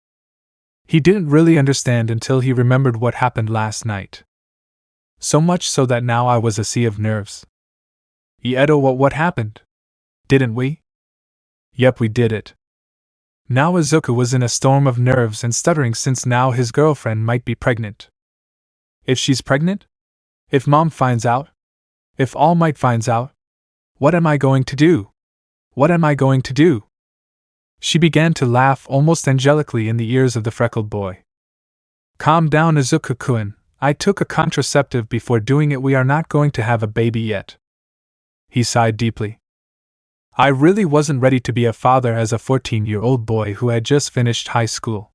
He didn't really understand until he remembered what happened last night. So much so that now I was a sea of nerves. Iedo, what happened? Didn't we? Yep, we did it. Now Izuku was in a storm of nerves and stuttering since now his girlfriend might be pregnant. If she's pregnant? If Mom finds out? If Almight finds out? What am I going to do? What am I going to do? She began to laugh almost angelically in the ears of the freckled boy. Calm down, Izuku-kun. I took a contraceptive before doing it. We are not going to have a baby yet. He sighed deeply. I really wasn't ready to be a father as a 14-year-old boy who had just finished high school.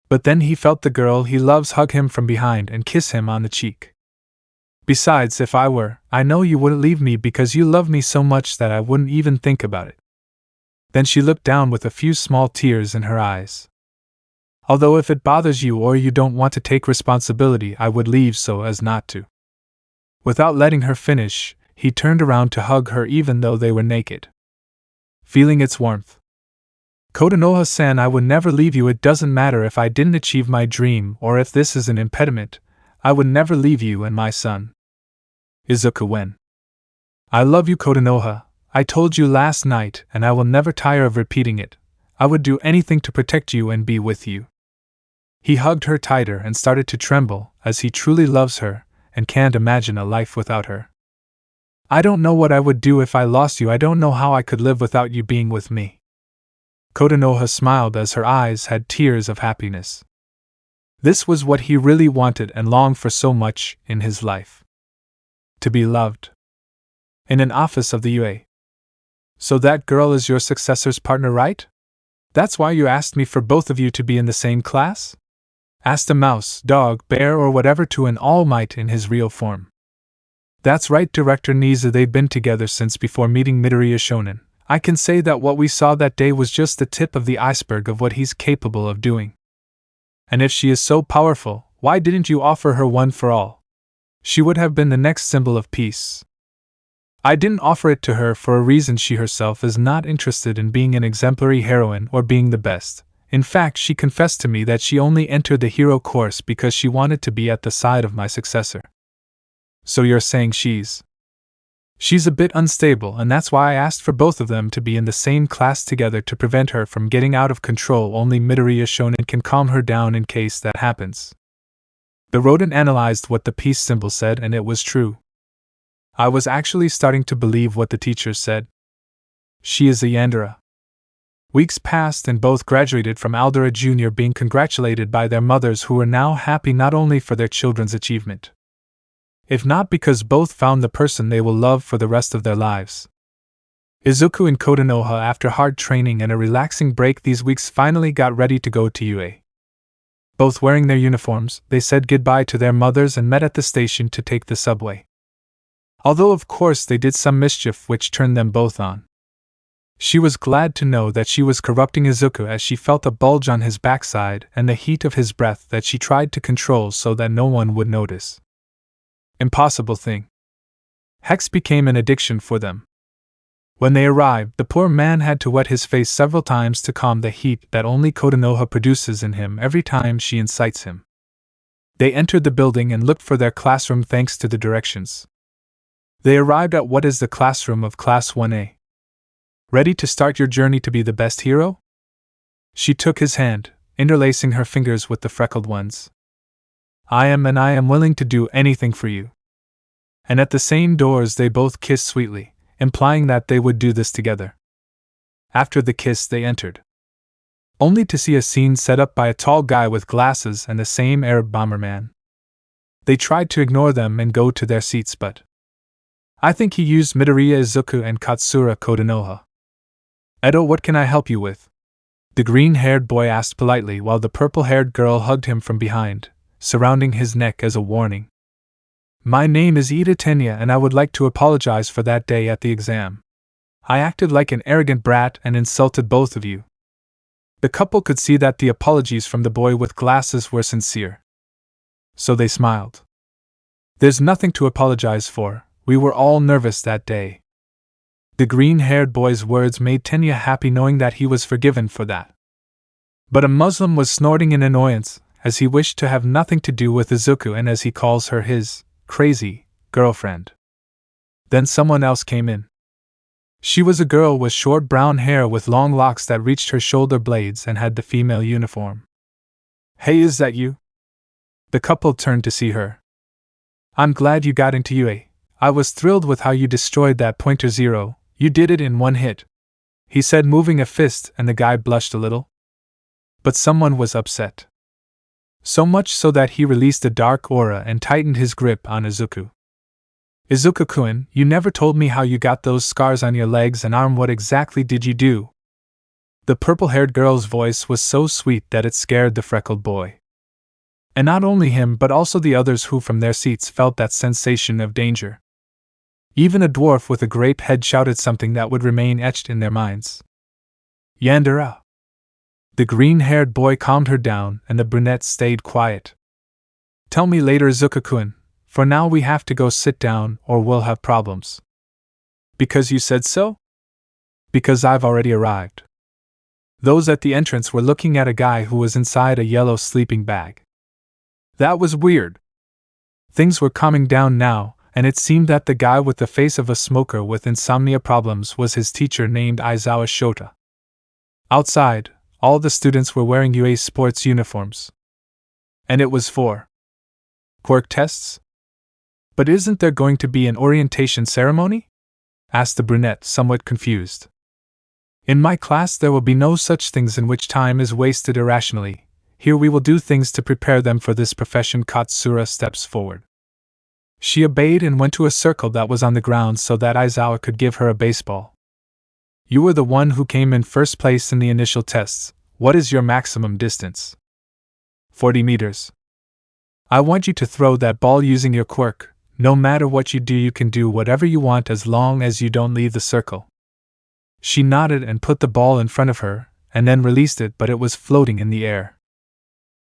But then he felt the girl he loves hug him from behind and kiss him on the cheek. Besides, if I were, I know you wouldn't leave me because you love me so much that I wouldn't even think about it. Then she looked down with a few small tears in her eyes. Although if it bothers you or you don't want to take responsibility, I would leave so as not to. Without letting her finish, he turned around to hug her even though they were naked. Feeling its warmth. Kotonoha-san, I would never leave you. It doesn't matter if I didn't achieve my dream or if this is an impediment. I would never leave you and my son. Izuku, when? I love you, Kotonoha. I told you last night and I will never tire of repeating it. I would do anything to protect you and be with you. He hugged her tighter and started to tremble as he truly loves her and can't imagine a life without her. I don't know what I would do if I lost you. I don't know how I could live without you being with me. Kotonoha smiled as her eyes had tears of happiness. This was what he really wanted and longed for so much in his life. To be loved. In an office of the UA. So that girl is your successor's partner, right? That's why you asked me for both of you to be in the same class? Asked a mouse, dog, bear, or whatever to an Almight in his real form. That's right, Director Niza. They've been together since before meeting Midoriya Shonen. I can say that what we saw that day was just the tip of the iceberg of what he's capable of doing. And if she is so powerful, why didn't you offer her one for all? She would have been the next symbol of peace. I didn't offer it to her for a reason. She herself is not interested in being an exemplary heroine or being the best. In fact, she confessed to me that she only entered the hero course because she wanted to be at the side of my successor. So you're saying she's a bit unstable, and that's why I asked for both of them to be in the same class together to prevent her from getting out of control. Only Midoriya Shonen can calm her down in case that happens. The rodent analyzed what the peace symbol said, and it was true. I was actually starting to believe what the teachers said. She is a Yandere. Weeks passed and both graduated from Alder Jr. being congratulated by their mothers, who were now happy not only for their children's achievement, if not because both found the person they will love for the rest of their lives. Izuku and Kotonoha, after hard training and a relaxing break these weeks, finally got ready to go to UA. Both wearing their uniforms, they said goodbye to their mothers and met at the station to take the subway. Although of course they did some mischief which turned them both on. She was glad to know that she was corrupting Izuku, as she felt a bulge on his backside and the heat of his breath that she tried to control so that no one would notice. Impossible thing. Hex became an addiction for them. When they arrived, the poor man had to wet his face several times to calm the heat that only Kotonoha produces in him every time she incites him. They entered the building and looked for their classroom thanks to the directions. They arrived at what is the classroom of Class 1A. Ready to start your journey to be the best hero? She took his hand, interlacing her fingers with the freckled ones. I am willing to do anything for you. And at the same doors they both kissed sweetly, implying that they would do this together. After the kiss they entered. Only to see a scene set up by a tall guy with glasses and the same Arab bomberman. They tried to ignore them and go to their seats, but I think he used Midoriya, Izuku, and Katsura Kotonoha. Edo, what can I help you with? The green-haired boy asked politely while the purple-haired girl hugged him from behind, surrounding his neck as a warning. My name is Ida Tenya, and I would like to apologize for that day at the exam. I acted like an arrogant brat and insulted both of you. The couple could see that the apologies from the boy with glasses were sincere. So they smiled. There's nothing to apologize for. We were all nervous that day. The green-haired boy's words made Tenya happy, knowing that he was forgiven for that. But a Muslim was snorting in annoyance, as he wished to have nothing to do with Izuku and, as he calls her, his crazy girlfriend. Then someone else came in. She was a girl with short brown hair with long locks that reached her shoulder blades and had the female uniform. Hey, is that you? The couple turned to see her. I'm glad you got into UA. I was thrilled with how you destroyed that Pointer Zero. You did it in one hit, he said, moving a fist, and the guy blushed a little. But someone was upset. So much so that he released a dark aura and tightened his grip on Izuku. Izuku-kun, you never told me how you got those scars on your legs and arm. What exactly did you do? The purple-haired girl's voice was so sweet that it scared the freckled boy. And not only him but also the others, who from their seats felt that sensation of danger. Even a dwarf with a grape head shouted something that would remain etched in their minds. Yandere. The green-haired boy calmed her down, and the brunette stayed quiet. Tell me later, Izuku-kun. For now we have to go sit down, or we'll have problems. Because you said so? Because I've already arrived. Those at the entrance were looking at a guy who was inside a yellow sleeping bag. That was weird. Things were calming down now, and it seemed that the guy with the face of a smoker with insomnia problems was his teacher, named Aizawa Shota. Outside, all the students were wearing UA sports uniforms. And it was for Quirk tests? But isn't there going to be an orientation ceremony? Asked the brunette, somewhat confused. In my class there will be no such things in which time is wasted irrationally. Here we will do things to prepare them for this profession. Katsura steps forward. She obeyed and went to a circle that was on the ground so that Aizawa could give her a baseball. You were the one who came in first place in the initial tests. What is your maximum distance? 40 meters. I want you to throw that ball using your quirk. No matter what you do, you can do whatever you want as long as you don't leave the circle. She nodded and put the ball in front of her, and then released it, but it was floating in the air.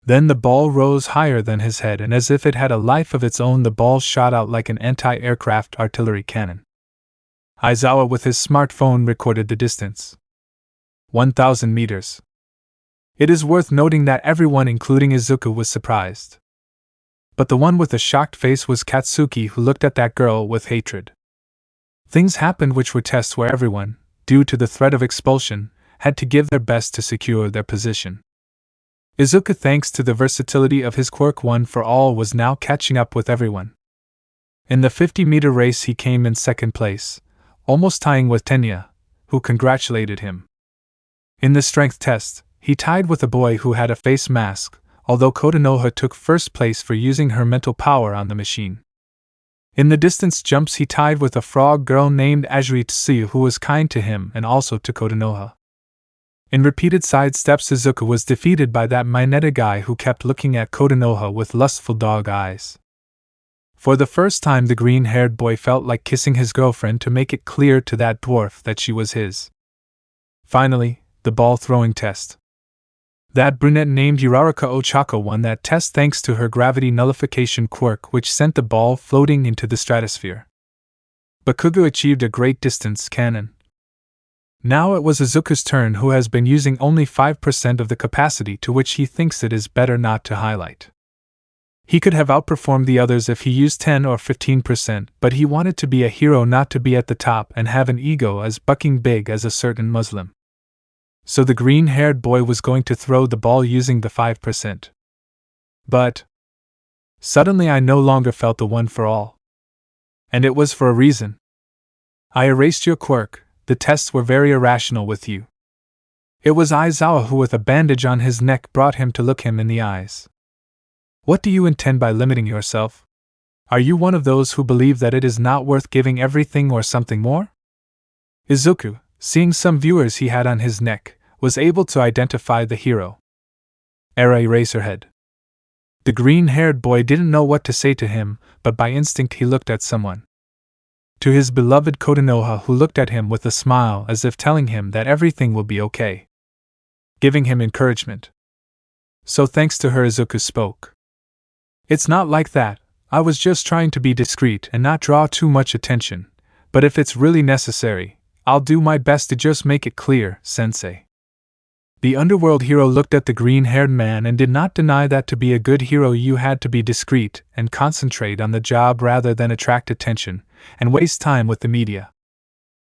Then the ball rose higher than his head, and as if it had a life of its own, the ball shot out like an anti-aircraft artillery cannon. Aizawa with his smartphone recorded the distance. 1,000 meters. It is worth noting that everyone, including Izuku, was surprised. But the one with the shocked face was Katsuki, who looked at that girl with hatred. Things happened which were tests where everyone, due to the threat of expulsion, had to give their best to secure their position. Izuku, thanks to the versatility of his quirk One for All, was now catching up with everyone. In the 50-meter race he came in second place, almost tying with Tenya, who congratulated him. In the strength test, he tied with a boy who had a face mask, although Kotonoha took first place for using her mental power on the machine. In the distance jumps he tied with a frog girl named Ajiri Tsuyu, who was kind to him and also to Kotonoha. In repeated side steps Izuku was defeated by that Mineta guy who kept looking at Kotonoha with lustful dog eyes. For the first time the green-haired boy felt like kissing his girlfriend to make it clear to that dwarf that she was his. Finally, the ball-throwing test. That brunette named Uraraka Ochako won that test thanks to her gravity nullification quirk, which sent the ball floating into the stratosphere. Bakugo achieved a great distance cannon. Now it was Izuku's turn, who has been using only 5% of the capacity to which he thinks it is better not to highlight. He could have outperformed the others if he used 10 or 15%, but he wanted to be a hero, not to be at the top and have an ego as bucking big as a certain Muslim. So the green-haired boy was going to throw the ball using the 5%. But suddenly I no longer felt the one for all. And it was for a reason. I erased your quirk. The tests were very irrational with you. It was Aizawa who, with a bandage on his neck, brought him to look him in the eyes. What do you intend by limiting yourself? Are you one of those who believe that it is not worth giving everything or something more? Izuku, seeing some viewers he had on his neck, was able to identify the hero. Era Eraserhead. The green-haired boy didn't know what to say to him, but by instinct he looked at someone. To his beloved Kotonoha, who looked at him with a smile as if telling him that everything will be okay, giving him encouragement. So thanks to her Izuku spoke. It's not like that, I was just trying to be discreet and not draw too much attention, but if it's really necessary, I'll do my best to just make it clear, sensei. The underworld hero looked at the green-haired man and did not deny that to be a good hero you had to be discreet and concentrate on the job rather than attract attention and waste time with the media.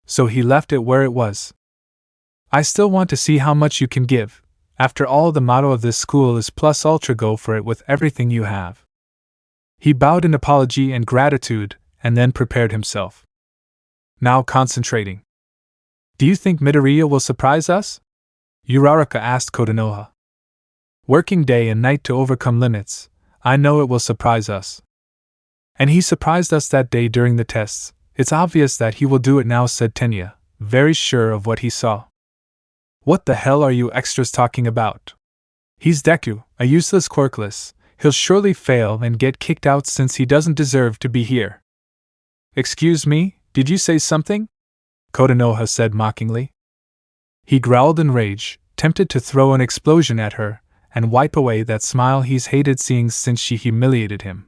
So he left it where it was. I still want to see how much you can give. After all, the motto of this school is plus ultra, go for it with everything you have. He bowed in apology and gratitude and then prepared himself. Now concentrating. Do you think Midoriya will surprise us? Uraraka asked Kotonoha. Working day and night to overcome limits, I know it will surprise us. And he surprised us that day during the tests. It's obvious that he will do it now, said Tenya, very sure of what he saw. What the hell are you extras talking about? He's Deku, a useless Quirkless. He'll surely fail and get kicked out since he doesn't deserve to be here. Excuse me, did you say something? Kotonoha said mockingly. He growled in rage, tempted to throw an explosion at her and wipe away that smile he's hated seeing since she humiliated him.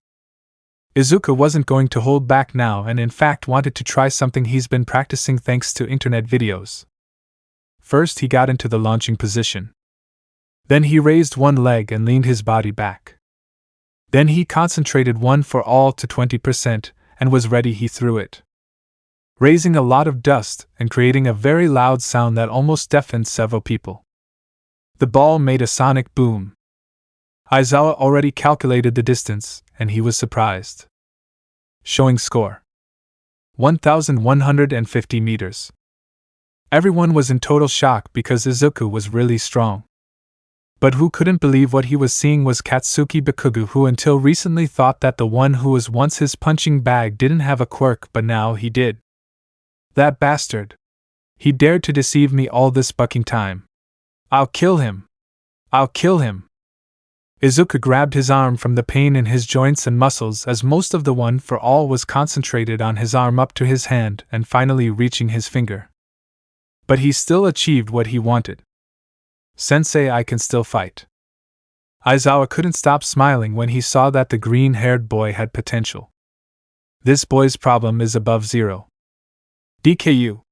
Izuku wasn't going to hold back now and in fact wanted to try something he's been practicing thanks to internet videos. First he got into the launching position. Then he raised one leg and leaned his body back. Then he concentrated one for all to 20% and was ready. He threw it, raising a lot of dust and creating a very loud sound that almost deafened several people. The ball made a sonic boom. Aizawa already calculated the distance, and he was surprised. showing score 1,150 meters. Everyone was in total shock because Izuku was really strong. But who couldn't believe what he was seeing was Katsuki Bakugo, who until recently thought that the one who was once his punching bag didn't have a quirk, but now he did. That bastard. He dared to deceive me all this fucking time. I'll kill him. I'll kill him. Izuku grabbed his arm from the pain in his joints and muscles, as most of the one for all was concentrated on his arm up to his hand and finally reaching his finger. But he still achieved what he wanted. Sensei, I can still fight. Aizawa couldn't stop smiling when he saw that the green-haired boy had potential. This boy's problem is above zero. DKU.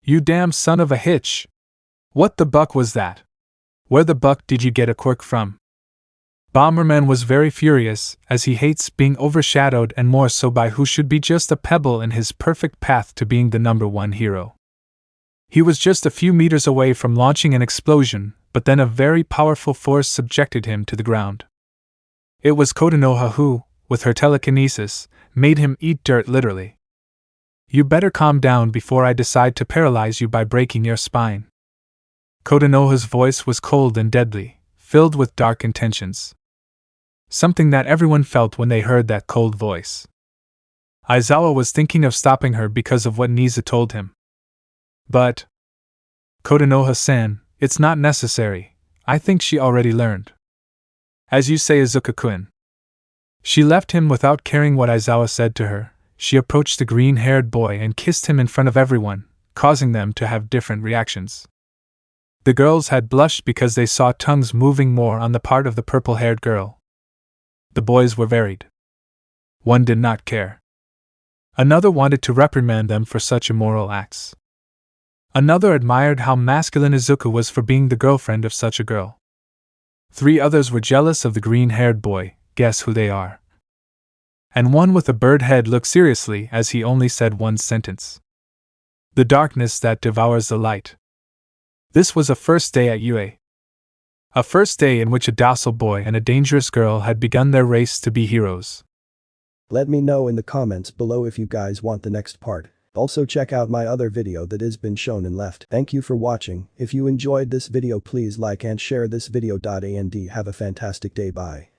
You damn son of a hitch. What the buck was that? Where the buck did you get a quirk from? Bomberman was very furious, as he hates being overshadowed, and more so by who should be just a pebble in his perfect path to being the #1 hero. He was just a few meters away from launching an explosion, but then a very powerful force subjected him to the ground. It was Kotonoha who, with her telekinesis, made him eat dirt literally. You better calm down before I decide to paralyze you by breaking your spine. Kotonoha's voice was cold and deadly, filled with dark intentions. Something that everyone felt when they heard that cold voice. Aizawa was thinking of stopping her because of what Nisa told him. But Kotonoha-san, it's not necessary. I think she already learned. As you say, Izuku-kun. She left him without caring what Aizawa said to her. She approached the green-haired boy and kissed him in front of everyone, causing them to have different reactions. The girls had blushed because they saw tongues moving more on the part of the purple-haired girl. The boys were varied. One did not care. Another wanted to reprimand them for such immoral acts. Another admired how masculine Izuku was for being the girlfriend of such a girl. 3 others were jealous of the green-haired boy. Guess who they are? And one with a bird head looked seriously as he only said one sentence. The darkness that devours the light. This was a first day at UA. A first day in which a docile boy and a dangerous girl had begun their race to be heroes. Let me know in the comments below if you guys want the next part. Also check out my other video that has been shown and left. Thank you for watching. If you enjoyed this video, please like and share this video. And have a fantastic day. Bye.